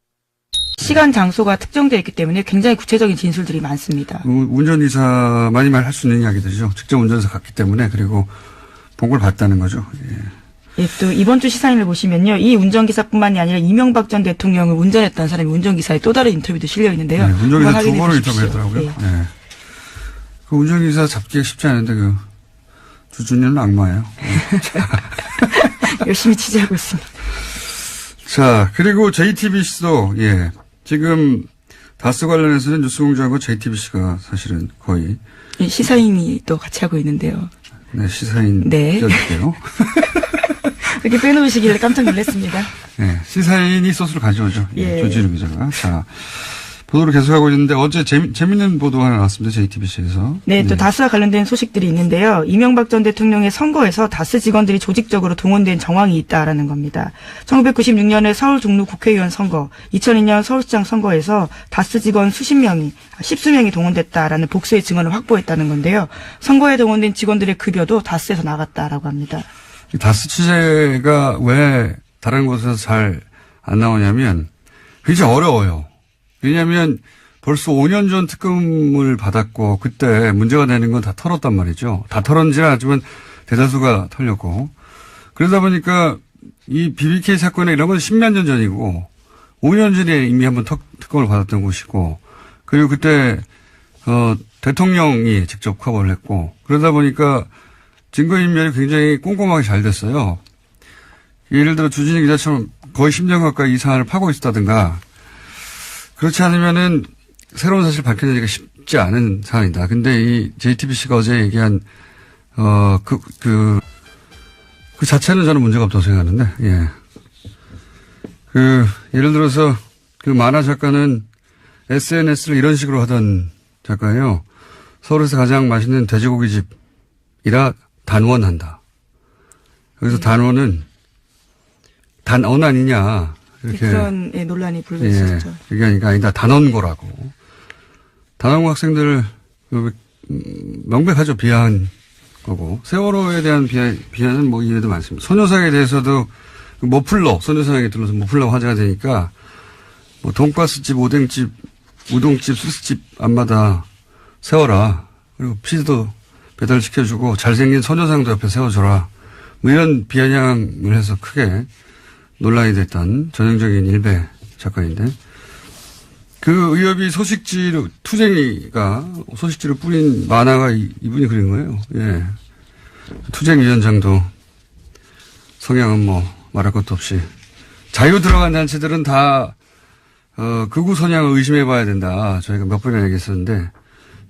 시간, 장소가 특정되어 있기 때문에 굉장히 구체적인 진술들이 많습니다. 운전기사만이 말할 수 있는 이야기들이죠. 직접 운전해서 갔기 때문에 그리고 본 걸 봤다는 거죠. 예. 예, 또 이번 주 시사인을 보시면요. 이 운전기사뿐만이 아니라 이명박 전 대통령을 운전했던 사람이 운전기사의 또 다른 인터뷰도 실려 있는데요. 네, 운전기사 한번 두 확인해 번을 보십시오. 인터뷰했더라고요. 예. 네. 그 운전기사 잡기가 쉽지 않은데 그 주준이는 악마예요. 열심히 취재하고 있습니다. 자, 그리고 JTBC도, 예, 지금 다스 관련해서는 뉴스공장하고 JTBC가 사실은 거의, 예, 시사인이 또 같이 하고 있는데요. 네, 시사인. 네. 껴줄게요. 이렇게 빼놓으시길래 깜짝 놀랐습니다. 예, 시사인이 소스를 가져오죠. 예, 예. 조진우 기자가. 자, 보도를 계속하고 있는데 어제 재밌는 보도가 하나 나왔습니다. JTBC에서. 네, 또 다스와 관련된 소식들이 있는데요. 이명박 전 대통령의 선거에서 다스 직원들이 조직적으로 동원된 정황이 있다라는 겁니다. 1996년에 서울 종로 국회의원 선거, 2002년 서울시장 선거에서 다스 직원 십수 명이 동원됐다라는 복수의 증언을 확보했다는 건데요. 선거에 동원된 직원들의 급여도 다스에서 나갔다라고 합니다. 다스 취재가 왜 다른 곳에서 잘 안 나오냐면 굉장히 어려워요. 왜냐하면 벌써 5년 전 특검을 받았고 그때 문제가 되는 건 다 털었단 말이죠. 다 털었는지는 아니지만 대다수가 털렸고 그러다 보니까 이 BBK 사건에 이런 건 10몇 년 전이고 5년 전에 이미 한번 특검을 받았던 곳이고 그리고 그때 대통령이 직접 커버를 했고 그러다 보니까 증거인멸이 굉장히 꼼꼼하게 잘 됐어요. 예를 들어 주진희 기자처럼 거의 10년 가까이 이 사안을 파고 있었다든가 그렇지 않으면은 새로운 사실 밝혀내기가 쉽지 않은 사안이다. 근데 이 JTBC가 어제 얘기한, 그 자체는 저는 문제가 없다고 생각하는데, 예. 예를 들어서 그 만화 작가는 SNS를 이런 식으로 하던 작가예요. 서울에서 가장 맛있는 돼지고기집이라 단원한다. 여기서 단원은 단언 아니냐. 이렇게. 그런 논란이 불거졌죠. 예, 그게 아니다. 단원고라고. 단원고 학생들을 명백하죠. 비하한 거고. 세월호에 대한 비하는 뭐 이해도 많습니다. 소녀상에 대해서도 머플러, 소녀상에 들러서 머플러 화제가 되니까 뭐 돈가스집, 오뎅집, 우동집, 수수집 앞마다 세워라. 그리고 피자도 배달시켜주고 잘생긴 소녀상도 옆에 세워줘라. 뭐 이런 비아냥을 해서 크게 논란이 됐던 전형적인 일베 작가인데 그 의협이 소식지로 투쟁이가 소식지로 뿌린 만화가 이분이 그린 거예요. 예. 투쟁위원장도 성향은 뭐 말할 것도 없이 자유 들어간 단체들은 다 극우 선양을 의심해 봐야 된다. 저희가 몇 번이나 얘기했었는데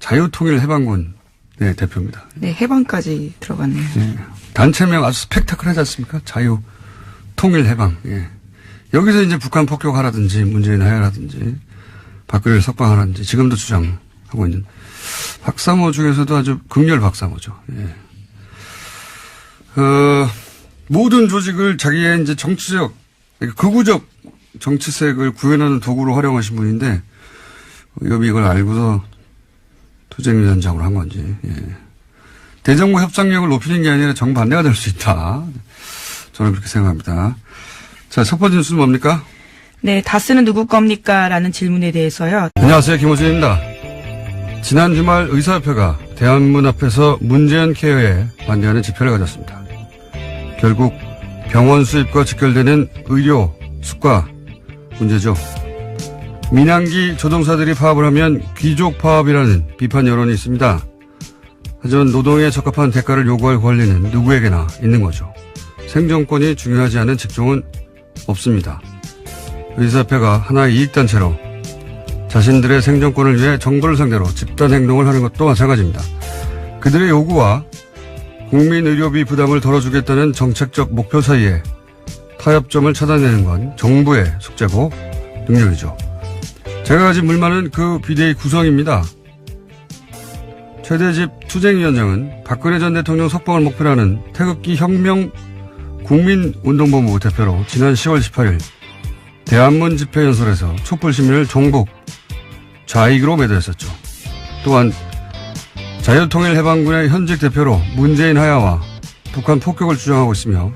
자유통일해방군 네, 대표입니다. 네, 해방까지 들어갔네요. 예. 단체명 아주 스펙타클하지 않습니까? 자유통일해방. 예. 여기서 이제 북한 폭격하라든지 문재인 하야라든지 박근혜를 석방하라든지 지금도 주장하고 있는 박사모 중에서도 아주 극렬 박사모죠. 예. 모든 조직을 자기의 이제 정치적, 극우적 정치색을 구현하는 도구로 활용하신 분인데 여비 이걸 알고서 투쟁위원장으로 한 건지. 예. 대정부 협상력을 높이는 게 아니라 정반대가 될 수 있다. 저는 그렇게 생각합니다. 자, 첫 번째 뉴스는 뭡니까? 네, 다스는 누구 겁니까? 라는 질문에 대해서요. 안녕하세요. 김호준입니다. 지난 주말 의사협회가 대한문 앞에서 문재인 케어에 반대하는 집회를 가졌습니다. 결국 병원 수입과 직결되는 의료, 수가 문제죠. 민항기 조종사들이 파업을 하면 귀족 파업이라는 비판 여론이 있습니다. 하지만 노동에 적합한 대가를 요구할 권리는 누구에게나 있는 거죠. 생존권이 중요하지 않은 직종은 없습니다. 의사협회가 하나의 이익단체로 자신들의 생존권을 위해 정부를 상대로 집단행동을 하는 것도 마찬가지입니다. 그들의 요구와 국민의료비 부담을 덜어주겠다는 정책적 목표 사이에 타협점을 찾아내는 건 정부의 숙제고 능력이죠. 제가 가진 불만은 그 비대위 구성입니다. 최대집 투쟁위원장은 박근혜 전 대통령 석방을 목표로 하는 태극기 혁명 국민운동본부 대표로 지난 10월 18일 대한문 집회 연설에서 촛불 시민을 종북, 좌익으로 매도했었죠. 또한 자유통일해방군의 현직 대표로 문재인 하야와 북한 폭격을 주장하고 있으며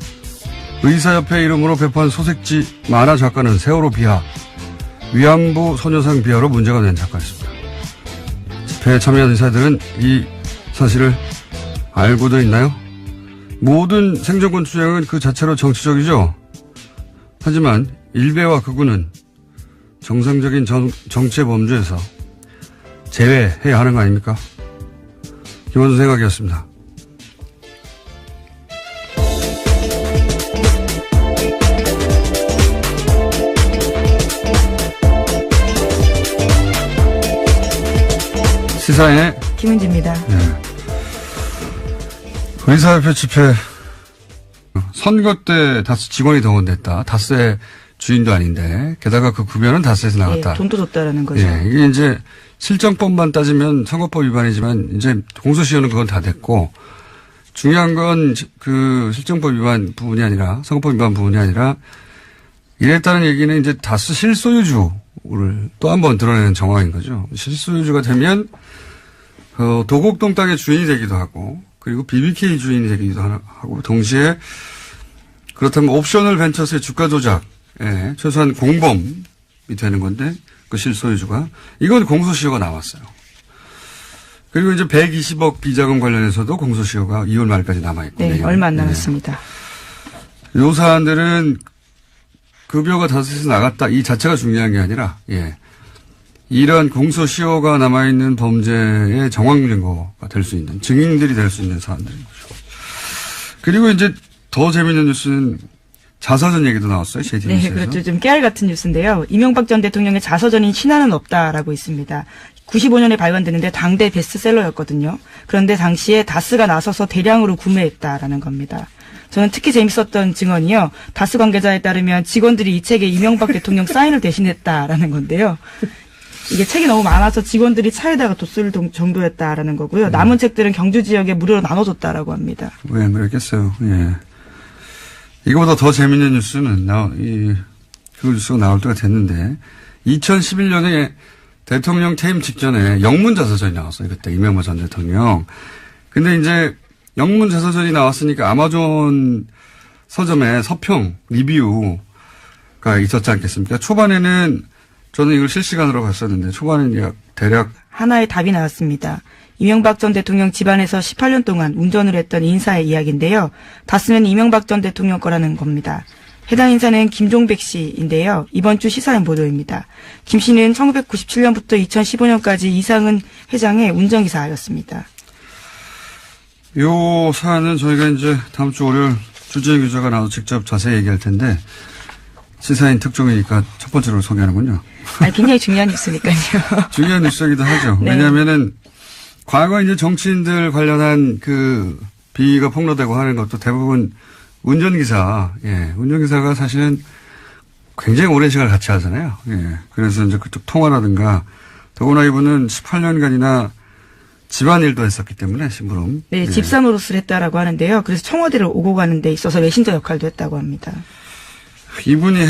의사협회 이름으로 배포한 소색지 만화 작가는 세월호 비하, 위안부 소녀상 비하로 문제가 된 작가였습니다. 집회에 참여한 의사들은 이 사실을 알고도 있나요? 모든 생존권 투쟁은 그 자체로 정치적이죠. 하지만 일베와 극우는 정상적인 정치의 범주에서 제외해야 하는 거 아닙니까? 김원준 생각이었습니다. 시사인의 김은지입니다. 네. 의사협회 집회 선거 때 다스 직원이 동원됐다. 다스의 주인도 아닌데 게다가 그 급여는 다스에서 나갔다. 네, 돈도 줬다라는 거죠. 예, 이게 이제 실정법만 따지면 선거법 위반이지만 이제 공소시효는 그건 다 됐고 중요한 건 그 실정법 위반 부분이 아니라 선거법 위반 부분이 아니라 이랬다는 얘기는 이제 다스 실소유주를 또 한 번 드러내는 정황인 거죠. 실소유주가 되면 도곡동 땅의 주인이 되기도 하고 그리고 BBK 주인이 되기도 하고 동시에 그렇다면 옵셔널 벤처스의 주가 조작에 최소한 공범이 되는 건데 그 실소유주가 이건 공소시효가 나왔어요. 그리고 이제 120억 비자금 관련해서도 공소시효가 2월 말까지 남아있고 네, 얼마 안 남았습니다. 네. 요 사안들은 급여가 다스에서 나갔다 이 자체가 중요한 게 아니라 이런 공소시효가 남아있는 범죄의 정황증거가 될 수 있는 증인들이 될 수 있는 사안들인 거죠. 그리고 이제 더 재미있는 뉴스는 자서전 얘기도 나왔어요. JTBC에서. 네, 그렇죠. 좀 깨알 같은 뉴스인데요. 이명박 전 대통령의 자서전인 신화는 없다라고 있습니다. 95년에 발간됐는데 당대 베스트셀러였거든요. 그런데 당시에 다스가 나서서 대량으로 구매했다라는 겁니다. 저는 특히 재밌었던 증언이요. 다스 관계자에 따르면 직원들이 이 책에 이명박 대통령 사인을 대신했다라는 건데요. 이게 책이 너무 많아서 직원들이 차에다가 뒀을 정도였다라는 거고요. 남은 책들은 경주 지역에 무료로 나눠줬다라고 합니다. 왜 그랬겠어요. 예. 이거보다 더 재밌는 뉴스는 그 뉴스가 나올 때가 됐는데 2011년에 대통령 퇴임 직전에 영문 자서전이 나왔어요. 그때 이명박 전 대통령. 근데 이제 영문 자서전이 나왔으니까 아마존 서점에 서평 리뷰가 있었지 않겠습니까? 초반에는 저는 이걸 실시간으로 봤었는데 초반에는 대략 하나의 답이 나왔습니다. 이명박 전 대통령 집안에서 18년 동안 운전을 했던 인사의 이야기인데요. 다스는 이명박 전 대통령 거라는 겁니다. 해당 인사는 김종백 씨인데요. 이번 주 시사인 보도입니다. 김 씨는 1997년부터 2015년까지 이상은 회장의 운전기사였습니다. 요 사안은 저희가 이제 다음 주 월요일 주재영 기자가 나와서 직접 자세히 얘기할 텐데 시사인 특종이니까 첫 번째로 소개하는군요. 굉장히 중요한 뉴스니까요. 중요한 뉴스이기도 하죠. 네. 왜냐하면은 과거 이제 정치인들 관련한 그 비위가 폭로되고 하는 것도 대부분 운전기사가 사실은 굉장히 오랜 시간을 같이 하잖아요. 예. 그래서 이제 그쪽 통화라든가 더구나 이분은 18년간이나 집안일도 했었기 때문에 심부름. 네, 예. 집사 노릇을 했다라고 하는데요. 그래서 청와대를 오고 가는 데 있어서 메신저 역할도 했다고 합니다. 이분이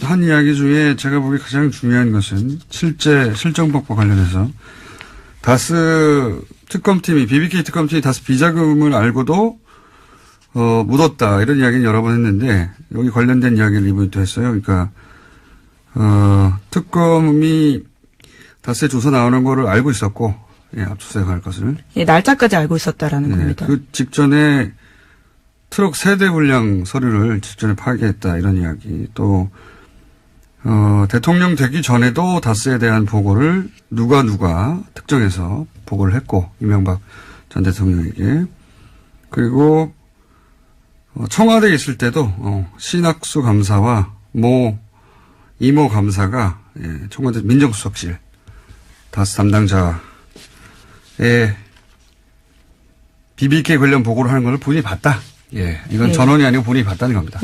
한 이야기 중에 제가 보기에 가장 중요한 것은 실제 실정법과 관련해서 다스 특검팀이 BBK 특검팀이 다스 비자금을 알고도 묻었다 이런 이야기는 여러 번 했는데 여기 관련된 이야기를 이분이 또 했어요. 그러니까 특검이 다스에 조사 나오는 거를 알고 있었고 압수수색할 것을 날짜까지 알고 있었다라는 겁니다. 그 직전에 트럭 세대 분량 서류를 직전에 파기했다 이런 이야기 또 대통령 되기 전에도 다스에 대한 보고를 누가 특정해서 보고를 했고 이명박 전 대통령에게 그리고 청와대에 있을 때도 신학수 감사와 이모 감사가 청와대 민정수석실 다스 담당자의 BBK 관련 보고를 하는 걸 본인이 봤다. 이건 전원이 아니고 본인이 봤다는 겁니다.